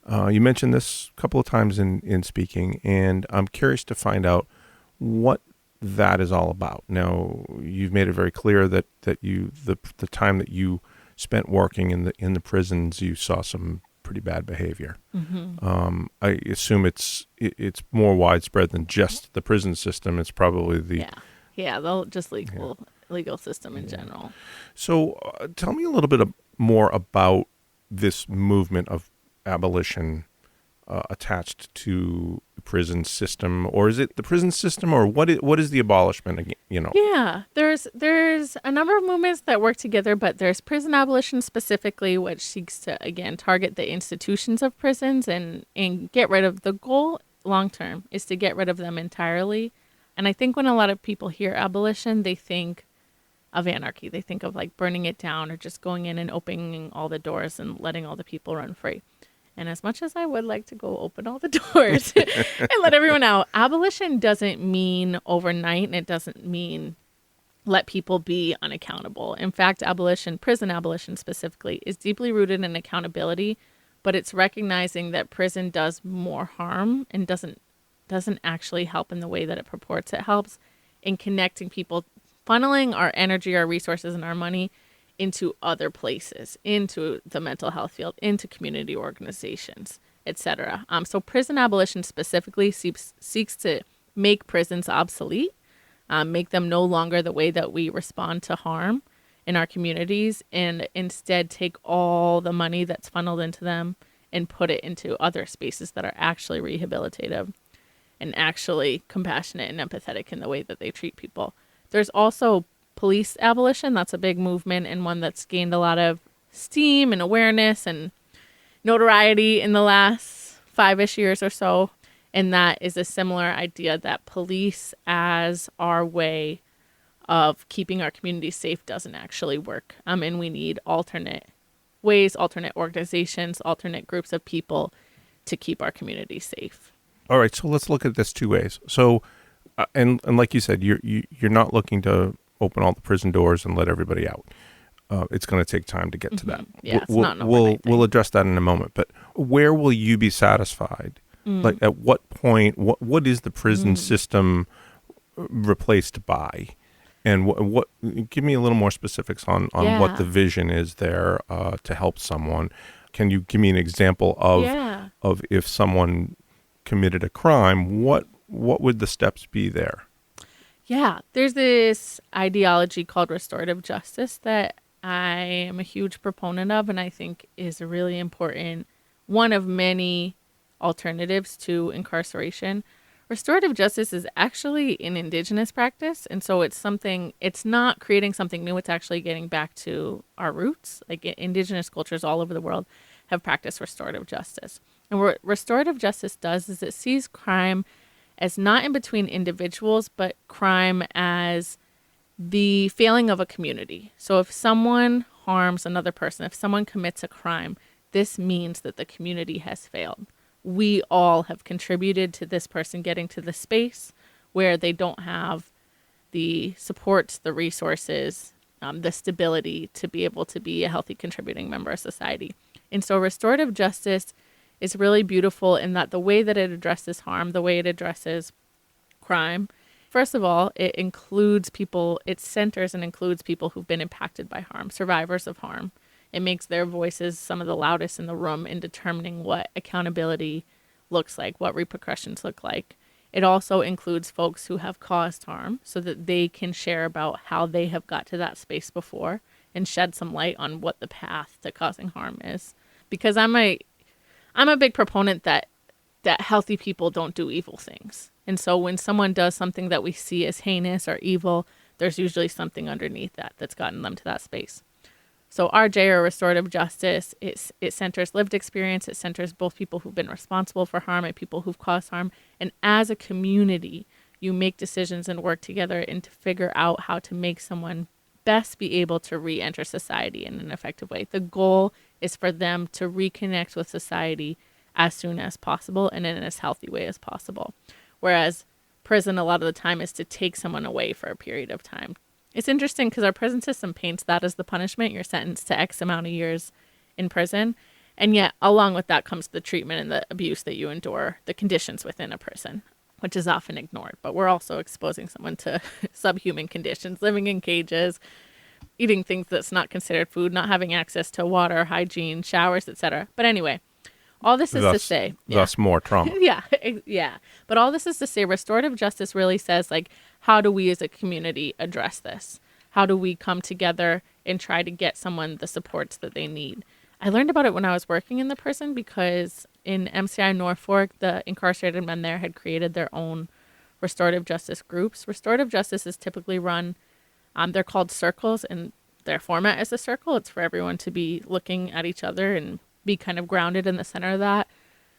You mentioned this a couple of times in speaking, and I'm curious to find out what that is all about. Now, you've made it very clear that you the time that you spent working in the prisons, you saw some pretty bad behavior. Mm-hmm. I assume it's more widespread than just the prison system. It's probably the they'll just legal system in general. So tell me a little bit more about this movement of abolition attached to the prison system, or is it the prison system, or what is the abolishment? Yeah, there's a number of movements that work together, but there's prison abolition specifically, which seeks to again target the institutions of prisons and get rid of the goal long term is to get rid of them entirely. And I think when a lot of people hear abolition, they think of anarchy. They think of like burning it down or just going in and opening all the doors and letting all the people run free. And as much as I would like to go open all the doors and let everyone out, abolition doesn't mean overnight, and it doesn't mean let people be unaccountable. In fact, abolition, prison abolition specifically, is deeply rooted in accountability, but it's recognizing that prison does more harm and doesn't actually help in the way that it purports it helps in connecting people, funneling our energy, our resources, and our money into other places, into the mental health field, into community organizations, etc. So prison abolition specifically seeks to make prisons obsolete, make them no longer the way that we respond to harm in our communities, and instead take all the money that's funneled into them and put it into other spaces that are actually rehabilitative and actually compassionate and empathetic in the way that they treat people. There's also police abolition. That's a big movement and one that's gained a lot of steam and awareness and notoriety in the last 5-ish years or so. And that is a similar idea that police as our way of keeping our community safe doesn't actually work. And we need alternate ways, alternate organizations, alternate groups of people to keep our community safe. All right, so let's look at this two ways. So, and like you said, you're not looking to open all the prison doors and let everybody out. It's going to take time to get to that. Yeah, it's not an overnight thing. We'll address that in a moment. But where will you be satisfied? Like, at what point? What is the prison system replaced by? And what? Give me a little more specifics on what the vision is there to help someone. Can you give me an example of if someone committed a crime? What would the steps be there? Yeah, there's this ideology called restorative justice that I am a huge proponent of, and I think is a really important one of many alternatives to incarceration. Restorative justice is actually an indigenous practice, and so it's not creating something new, it's actually getting back to our roots. Like, indigenous cultures all over the world have practiced restorative justice. And what restorative justice does is it sees crime as not in between individuals, but crime as the failing of a community. So if someone harms another person, if someone commits a crime, this means that the community has failed. We all have contributed to this person getting to the space where they don't have the supports, the resources, the stability to be able to be a healthy contributing member of society. And so restorative justice is really beautiful in that the way that it addresses harm, the way it addresses crime, first of all, it centers and includes people who've been impacted by harm, survivors of harm. It makes their voices some of the loudest in the room in determining what accountability looks like, what repercussions look like. It also includes folks who have caused harm so that they can share about how they have got to that space before and shed some light on what the path to causing harm is. Because I'm a big proponent that healthy people don't do evil things. And so when someone does something that we see as heinous or evil, there's usually something underneath that's gotten them to that space. So RJ, or restorative justice, it centers lived experience. It centers both people who've been responsible for harm and people who've caused harm. And as a community, you make decisions and work together and to figure out how to make someone best be able to re-enter society in an effective way. The goal is for them to reconnect with society as soon as possible and in as healthy way as possible. Whereas prison, a lot of the time, is to take someone away for a period of time. It's interesting because our prison system paints that as the punishment. You're sentenced to X amount of years in prison. And yet, along with that comes the treatment and the abuse that you endure, the conditions within a prison, which is often ignored. But we're also exposing someone to subhuman conditions, living in cages, eating things that's not considered food, not having access to water, hygiene, showers, etc. But anyway, all this is to say... Thus more trauma. Yeah. But all this is to say, restorative justice really says, like, how do we as a community address this? How do we come together and try to get someone the supports that they need? I learned about it when I was working in the prison because in MCI Norfolk, the incarcerated men there had created their own restorative justice groups. Restorative justice is typically run, they're called circles, and their format is a circle. It's for everyone to be looking at each other and be kind of grounded in the center of that.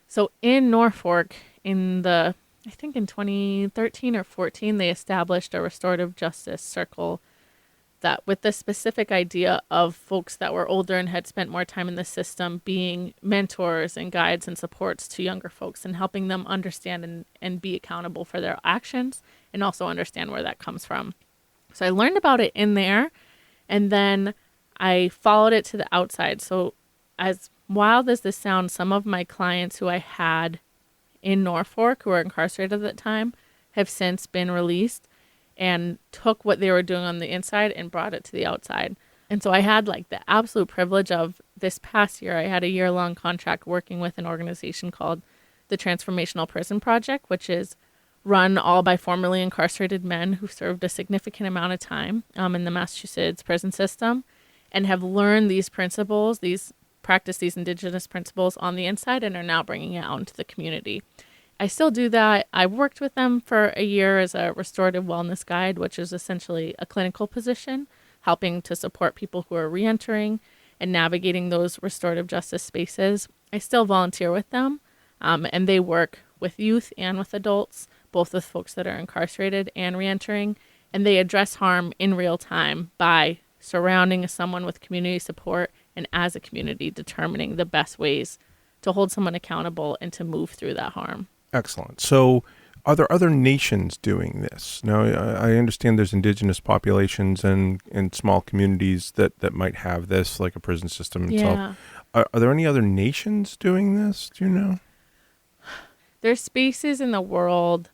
So in Norfolk, I think in 2013 or 14, they established a restorative justice circle that with the specific idea of folks that were older and had spent more time in the system being mentors and guides and supports to younger folks and helping them understand and be accountable for their actions and also understand where that comes from. So I learned about it in there, and then I followed it to the outside. So as wild as this sounds, some of my clients who I had in Norfolk who were incarcerated at that time have since been released and took what they were doing on the inside and brought it to the outside. And so I had like the absolute privilege of this past year, I had a year-long contract working with an organization called the Transformational Prison Project, which is run all by formerly incarcerated men who served a significant amount of time in the Massachusetts prison system and have learned these principles, practice these indigenous principles on the inside and are now bringing it out into the community. I still do that. I worked with them for a year as a restorative wellness guide, which is essentially a clinical position, helping to support people who are reentering and navigating those restorative justice spaces. I still volunteer with them, and they work with youth and with adults, both with folks that are incarcerated and reentering, and they address harm in real time by surrounding someone with community support and as a community determining the best ways to hold someone accountable and to move through that harm. Excellent. So are there other nations doing this? Now, I understand there's indigenous populations and small communities that might have this, like a prison system itself. Are there any other nations doing this? Do you know? There's spaces in the world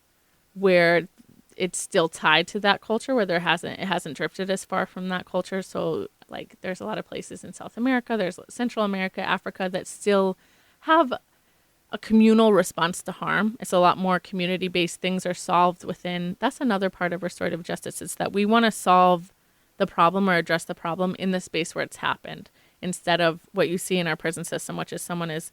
where it's still tied to that culture, where it hasn't drifted as far from that culture. So like there's a lot of places in South America, there's Central America, Africa that still have a communal response to harm. It's a lot more community-based. Things are solved within. That's another part of restorative justice. It's that we want to solve the problem or address the problem in the space where it's happened, instead of what you see in our prison system, which is someone is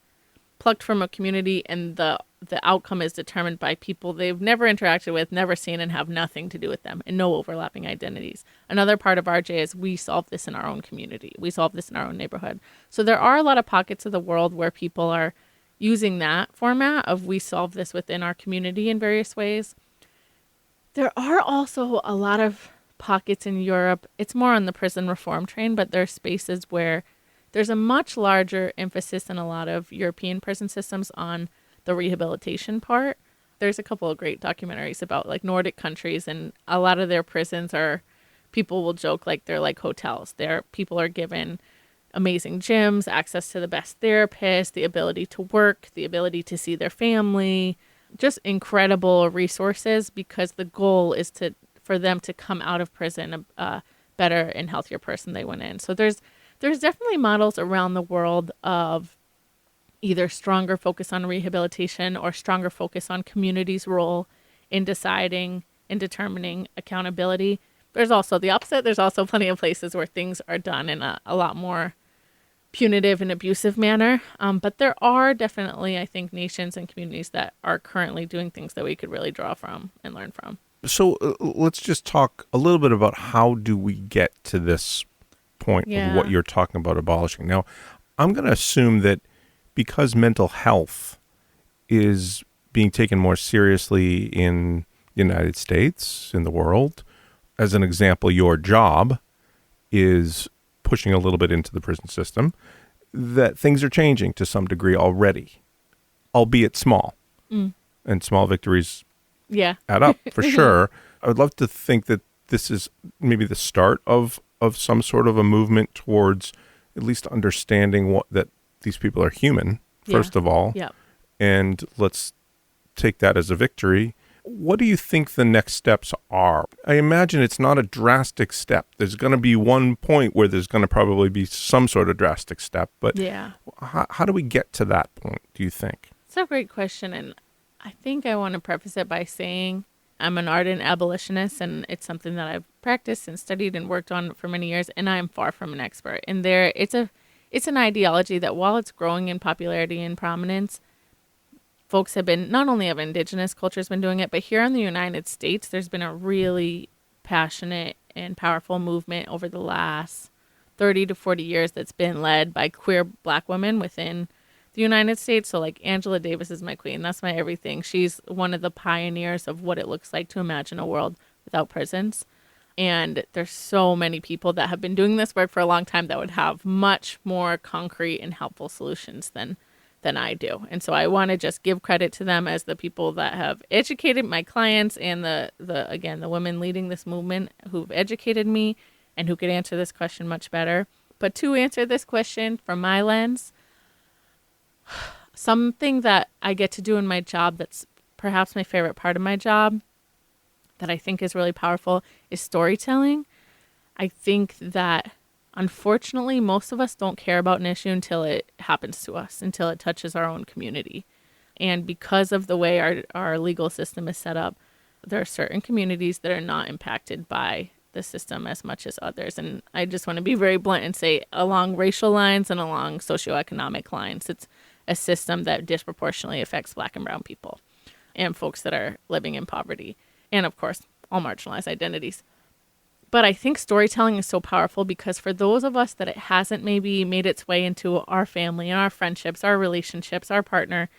plucked from a community and the outcome is determined by people they've never interacted with, never seen, and have nothing to do with them, and no overlapping identities. Another part of RJ is we solve this in our own community. We solve this in our own neighborhood. So there are a lot of pockets of the world where people are using that format of we solve this within our community in various ways. There are also a lot of pockets in Europe. It's more on the prison reform train, but there are spaces where there's a much larger emphasis in a lot of European prison systems on the rehabilitation part. There's a couple of great documentaries about like Nordic countries, and a lot of their prisons are, people will joke like they're like hotels. People are given amazing gyms, access to the best therapists, the ability to work, the ability to see their family, just incredible resources, because the goal is for them to come out of prison a better and healthier person they went in. So there's definitely models around the world of either stronger focus on rehabilitation or stronger focus on community's role in deciding and determining accountability. There's also the opposite. There's also plenty of places where things are done in a lot more punitive and abusive manner. But there are definitely, I think, nations and communities that are currently doing things that we could really draw from and learn from. So let's just talk a little bit about how do we get to this point of what you're talking about abolishing. Now, I'm going to assume that because mental health is being taken more seriously in the United States, in the world, as an example, your job is pushing a little bit into the prison system, that things are changing to some degree already, albeit small. And small victories add up for sure. I would love to think that this is maybe the start of some sort of a movement towards at least understanding that these people are human, first of all. And let's take that as a victory. What do you think the next steps are? I imagine it's not a drastic step. There's going to be one point where there's going to probably be some sort of drastic step. But how do we get to that point, do you think? It's a great question. And I think I want to preface it by saying I'm an ardent abolitionist, and it's something that I've practiced and studied and worked on for many years, and I am far from an expert. And it's an ideology that, while it's growing in popularity and prominence, folks have been, not only have indigenous cultures been doing it, but here in the United States, there's been a really passionate and powerful movement over the last 30 to 40 years that's been led by queer Black women within the United States. So like Angela Davis is my queen. That's my everything. She's one of the pioneers of what it looks like to imagine a world without prisons. And there's so many people that have been doing this work for a long time that would have much more concrete and helpful solutions than I do. And so I want to just give credit to them as the people that have educated my clients and the women leading this movement who've educated me and who could answer this question much better. But to answer this question from my lens, something that I get to do in my job that's perhaps my favorite part of my job that I think is really powerful is storytelling. I think that unfortunately, most of us don't care about an issue until it happens to us, until it touches our own community. And because of the way our legal system is set up, there are certain communities that are not impacted by the system as much as others. And I just want to be very blunt and say along racial lines and along socioeconomic lines, it's a system that disproportionately affects Black and brown people and folks that are living in poverty. And of course, all marginalized identities. But I think storytelling is so powerful because for those of us that it hasn't maybe made its way into our family and our friendships, our relationships, our partner,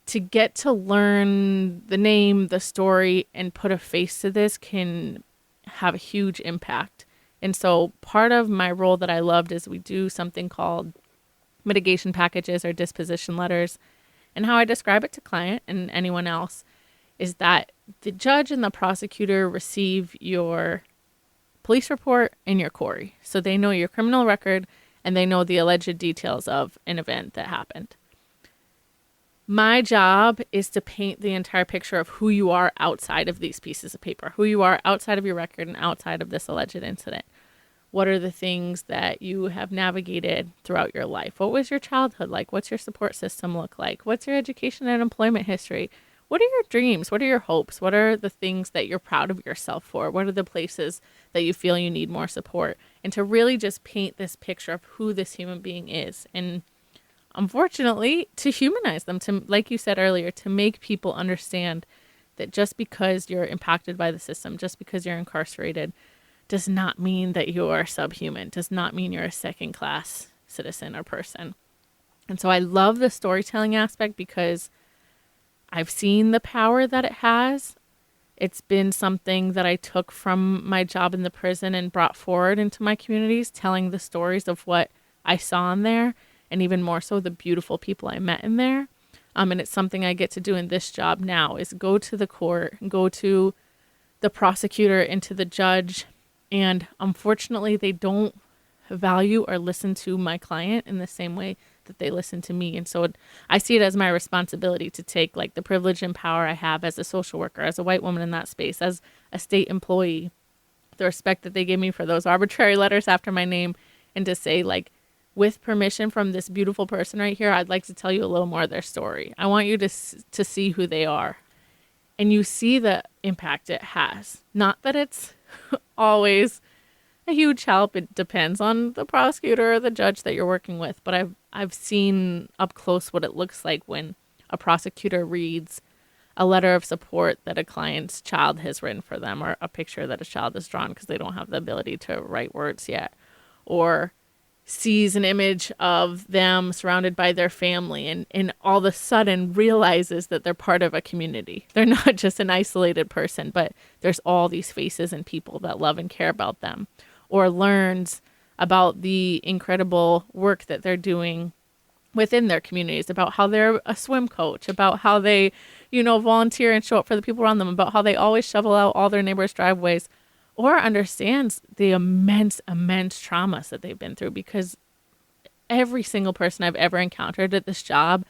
to get to learn the name, the story, and put a face to this can have a huge impact. And so part of my role that I loved is we do something called mitigation packages or disposition letters. And how I describe it to client and anyone else is that the judge and the prosecutor receive your police report and your query. So they know your criminal record and they know the alleged details of an event that happened. My job is to paint the entire picture of who you are outside of these pieces of paper, who you are outside of your record and outside of this alleged incident. What are the things that you have navigated throughout your life? What was your childhood like? What's your support system look like? What's your education and employment history? What are your dreams? What are your hopes? What are the things that you're proud of yourself for? What are the places that you feel you need more support? And to really just paint this picture of who this human being is. And unfortunately, to humanize them, to, like you said earlier, to make people understand that just because you're impacted by the system, just because you're incarcerated, does not mean that you are subhuman, does not mean you're a second-class citizen or person. And so I love the storytelling aspect because I've seen the power that it has. It's been something that I took from my job in the prison and brought forward into my communities, telling the stories of what I saw in there, and even more so the beautiful people I met in there. And it's something I get to do in this job now is go to the court, go to the prosecutor and to the judge. And unfortunately, they don't value or listen to my client in the same way that they listen to me. And so I see it as my responsibility to take like the privilege and power I have as a social worker, as a white woman in that space, as a state employee, the respect that they gave me for those arbitrary letters after my name, and to say like, with permission from this beautiful person right here, I'd like to tell you a little more of their story. I want you to see who they are. And you see the impact it has. Not that it's always a huge help. It depends on the prosecutor or the judge that you're working with. But I've seen up close what it looks like when a prosecutor reads a letter of support that a client's child has written for them, or a picture that a child has drawn because they don't have the ability to write words yet, or sees an image of them surrounded by their family and all of a sudden realizes that they're part of a community. They're not just an isolated person, but there's all these faces and people that love and care about them. Or learns about the incredible work that they're doing within their communities, about how they're a swim coach, about how they, volunteer and show up for the people around them, about how they always shovel out all their neighbors' driveways. Or understands the immense traumas that they've been through, because every single person I've ever encountered at this job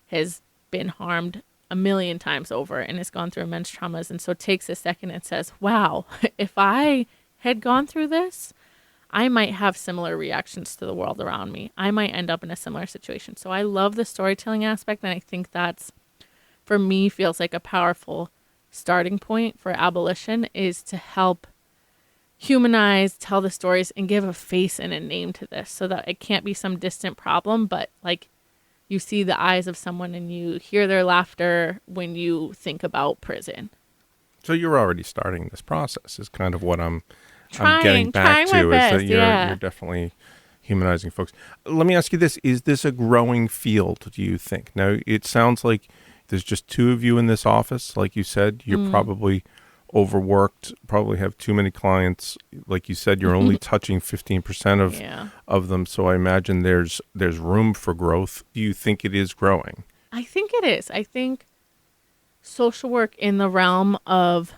has been harmed a million times over and has gone through immense traumas. And so takes a second and says, wow, if I had gone through this, I might have similar reactions to the world around me. I might end up in a similar situation. So I love the storytelling aspect. And I think that's, for me, feels like a powerful starting point for abolition, is to help humanize, tell the stories, and give a face and a name to this, so that it can't be some distant problem, but like you see the eyes of someone and you hear their laughter when you think about prison. So you're already starting this process is kind of what I'm getting back to, best, is that you're definitely humanizing folks. Let me ask you this. Is this a growing field, do you think? Now, it sounds like there's just two of you in this office. Like you said, you're probably overworked, probably have too many clients. Like you said, you're only touching 15% of them. So I imagine there's room for growth. Do you think it is growing? I think it is. I think social work in the realm of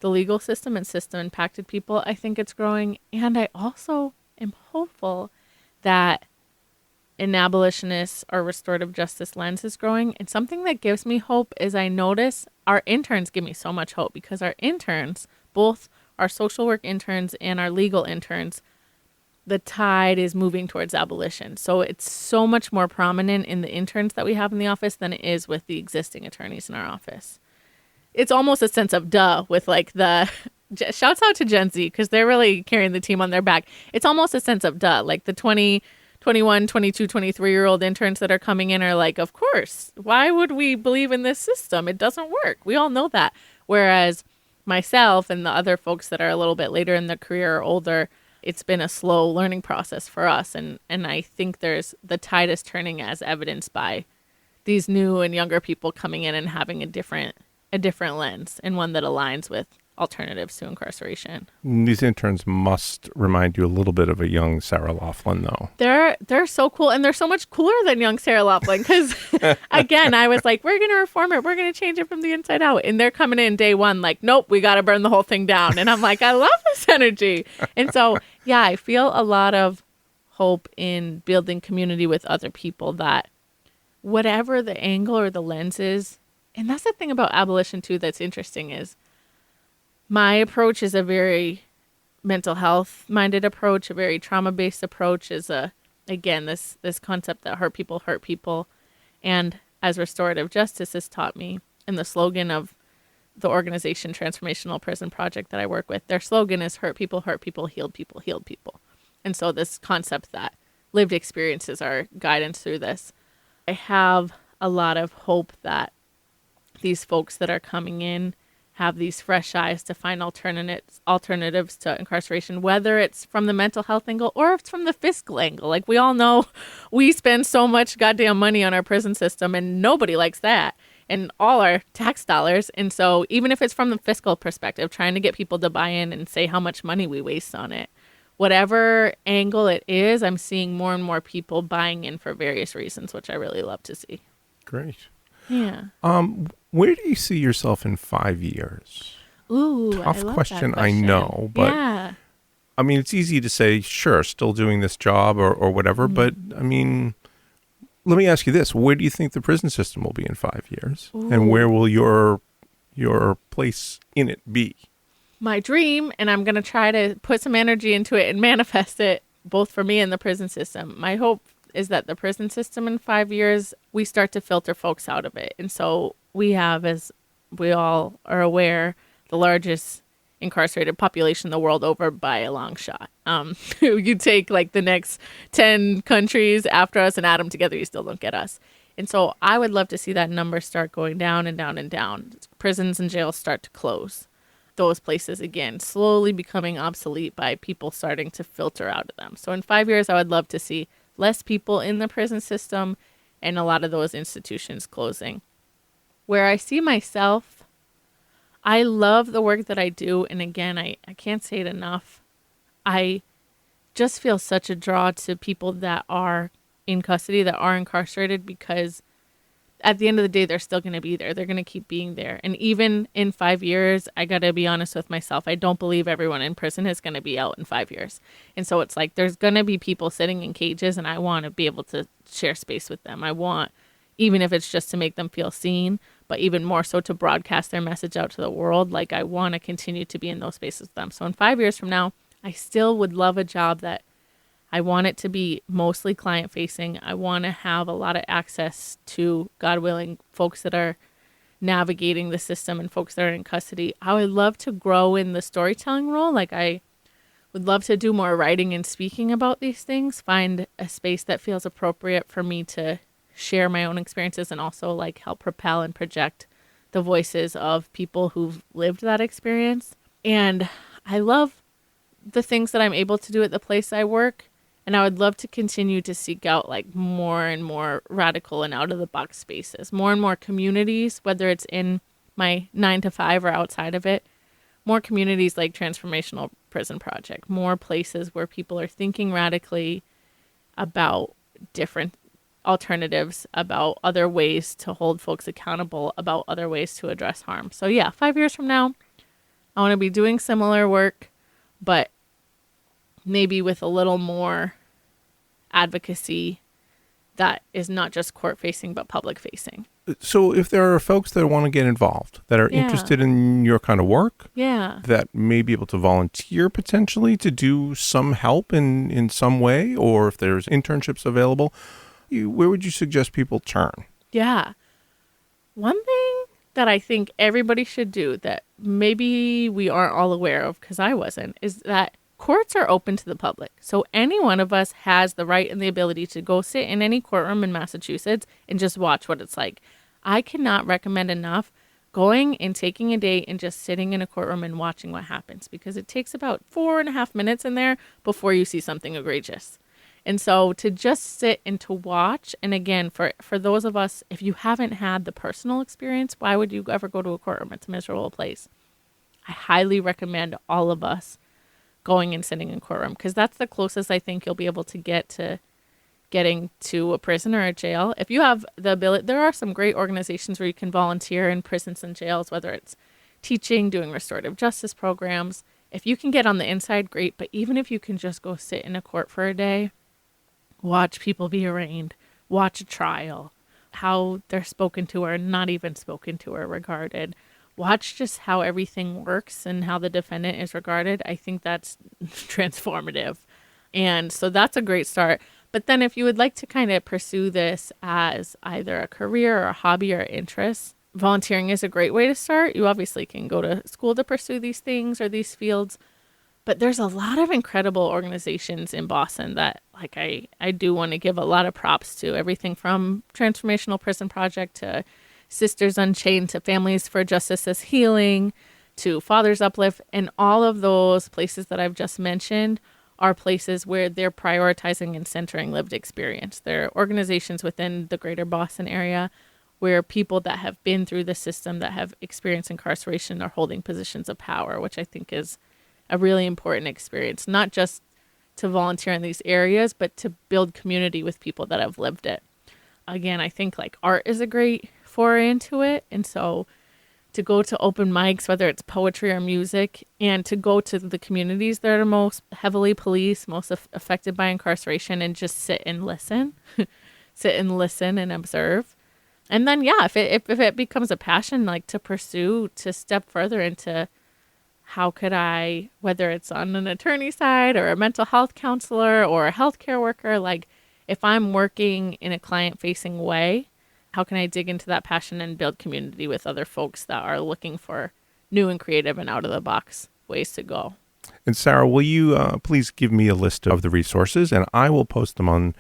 the legal system and system impacted people, I think it's growing. And I also am hopeful that an abolitionist or restorative justice lens is growing. And something that gives me hope is I notice our interns give me so much hope, because our interns, both our social work interns and our legal interns, the tide is moving towards abolition. So it's so much more prominent in the interns that we have in the office than it is with the existing attorneys in our office. It's almost a sense of duh with like the shouts out to Gen Z because they're really carrying the team on their back. It's almost a sense of duh. Like the 20, 21, 22, 23-year-old interns that are coming in are like, of course, why would we believe in this system? It doesn't work. We all know that. Whereas myself and the other folks that are a little bit later in their career or older, it's been a slow learning process for us. And I think the tide is turning as evidenced by these new and younger people coming in and having a different lens and one that aligns with alternatives to incarceration. These interns must remind you a little bit of a young Sarah Laughlin, though. They're so cool, and they're so much cooler than young Sarah Laughlin because, again, I was like, we're going to reform it. We're going to change it from the inside out. And they're coming in day one like, nope, we got to burn the whole thing down. And I'm like, I love this energy. And so, yeah, I feel a lot of hope in building community with other people that whatever the angle or the lens is, and that's the thing about abolition, too, that's interesting is my approach is a very mental health minded approach, a very trauma based approach is again, this concept that hurt people. And as restorative justice has taught me, and the slogan of the organization Transformational Prison Project that I work with, their slogan is hurt people, healed people. And so this concept that lived experiences are guidance through this. I have a lot of hope that these folks that are coming in have these fresh eyes to find alternatives to incarceration, whether it's from the mental health angle or if it's from the fiscal angle. Like we all know we spend so much goddamn money on our prison system and nobody likes that, and all our tax dollars. And so even if it's from the fiscal perspective, trying to get people to buy in and say how much money we waste on it, whatever angle it is, I'm seeing more and more people buying in for various reasons, which I really love to see. Great. Yeah. Where do you see yourself in 5 years? Ooh, Tough I love question, that I question. know, but yeah. I mean, it's easy to say, sure, still doing this job or whatever, but I mean, let me ask you this. Where do you think the prison system will be in 5 years? Ooh. And where will your place in it be? My dream, and I'm going to try to put some energy into it and manifest it, both for me and the prison system. My hope is that the prison system in 5 years, we start to filter folks out of it. And so we have, as we all are aware, the largest incarcerated population the world over by a long shot. You take like the next 10 countries after us and add them together, you still don't get us. And so I would love to see that number start going down and down and down. Prisons and jails start to close. Those places, again, slowly becoming obsolete by people starting to filter out of them. So in 5 years, I would love to see less people in the prison system and a lot of those institutions closing. Where I see myself, I love the work that I do. And again, I can't say it enough. I just feel such a draw to people that are in custody, that are incarcerated, because at the end of the day, they're still going to be there. They're going to keep being there. And even in 5 years, I got to be honest with myself. I don't believe everyone in prison is going to be out in 5 years. And so it's like, there's going to be people sitting in cages, and I want to be able to share space with them. I want, even if it's just to make them feel seen, but even more so to broadcast their message out to the world. Like, I want to continue to be in those spaces with them. So in 5 years from now, I still would love a job that I want it to be mostly client facing. I want to have a lot of access to, God willing, folks that are navigating the system and folks that are in custody. I would love to grow in the storytelling role. Like, I would love to do more writing and speaking about these things, find a space that feels appropriate for me to share my own experiences and also like help propel and project the voices of people who've lived that experience. And I love the things that I'm able to do at the place I work. And I would love to continue to seek out like more and more radical and out of the box spaces, more and more communities, whether it's in my 9 to 5 or outside of it, more communities like Transformational Prison Project, more places where people are thinking radically about different alternatives, about other ways to hold folks accountable, about other ways to address harm. So yeah, 5 years from now, I want to be doing similar work, but maybe with a little more advocacy that is not just court facing, but public facing. So if there are folks that want to get involved, that are interested in your kind of work, that may be able to volunteer potentially to do some help in some way, or if there's internships available, where would you suggest people turn? Yeah. One thing that I think everybody should do that maybe we aren't all aware of, because I wasn't, is that courts are open to the public. So any one of us has the right and the ability to go sit in any courtroom in Massachusetts and just watch what it's like. I cannot recommend enough going and taking a day and just sitting in a courtroom and watching what happens, because it takes about 4.5 minutes in there before you see something egregious. And so to just sit and to watch, and again, for those of us, if you haven't had the personal experience, why would you ever go to a courtroom? It's a miserable place. I highly recommend all of us going and sitting in a courtroom, because that's the closest I think you'll be able to get to getting to a prison or a jail. If you have the ability, there are some great organizations where you can volunteer in prisons and jails, whether it's teaching, doing restorative justice programs. If you can get on the inside, great. But even if you can just go sit in a court for a day, watch people be arraigned, watch a trial, how they're spoken to or not even spoken to or regarded, watch just how everything works and how the defendant is regarded. I think that's transformative. And so that's a great start. But then if you would like to kind of pursue this as either a career or a hobby or interest, volunteering is a great way to start. You obviously can go to school to pursue these things or these fields. But there's a lot of incredible organizations in Boston that I do want to give a lot of props to. Everything from Transformational Prison Project to Sisters Unchained to Families for Justice as Healing to Father's Uplift. And all of those places that I've just mentioned are places where they're prioritizing and centering lived experience. They're organizations within the greater Boston area where people that have been through the system, that have experienced incarceration, are holding positions of power, which I think is a really important experience, not just to volunteer in these areas, but to build community with people that have lived it. Again, I think art is a great foray into it. And so to go to open mics, whether it's poetry or music, and to go to the communities that are most heavily policed, most affected by incarceration, and just sit and listen, and observe. And then, if it becomes a passion, to pursue, to step further into how could I, whether it's on an attorney side or a mental health counselor or a healthcare worker, if I'm working in a client-facing way, how can I dig into that passion and build community with other folks that are looking for new and creative and out-of-the-box ways to go? And Sarah, will you please give me a list of the resources, and I will post them on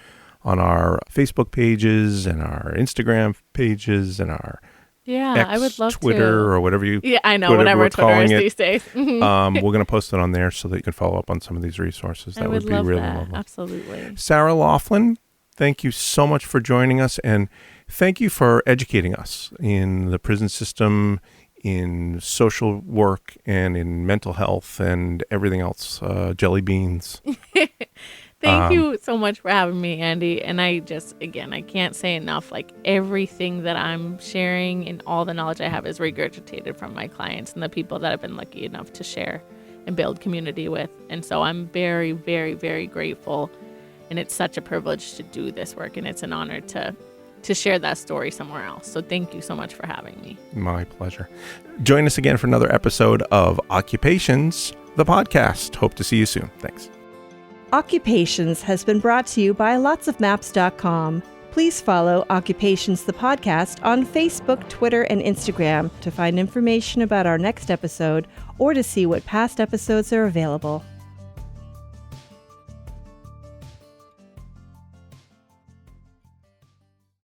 our Facebook pages and our Instagram pages and our X, I would love Twitter, to. or whatever you whatever Twitter is these days. We're going to post it on there so that you can follow up on some of these resources. That would be really lovely. Absolutely. Sarah Laughlin, thank you so much for joining us, and thank you for educating us in the prison system, in social work, and in mental health and everything else. Jelly beans. Thank you so much for having me, Andy. And I can't say enough. Everything that I'm sharing and all the knowledge I have is regurgitated from my clients and the people that I've been lucky enough to share and build community with. And so I'm very, very, very grateful. And it's such a privilege to do this work. And it's an honor to share that story somewhere else. So thank you so much for having me. My pleasure. Join us again for another episode of Occupations, the podcast. Hope to see you soon. Thanks. Occupations has been brought to you by lotsofmaps.com. Please follow Occupations the podcast on Facebook, Twitter, and Instagram to find information about our next episode or to see what past episodes are available.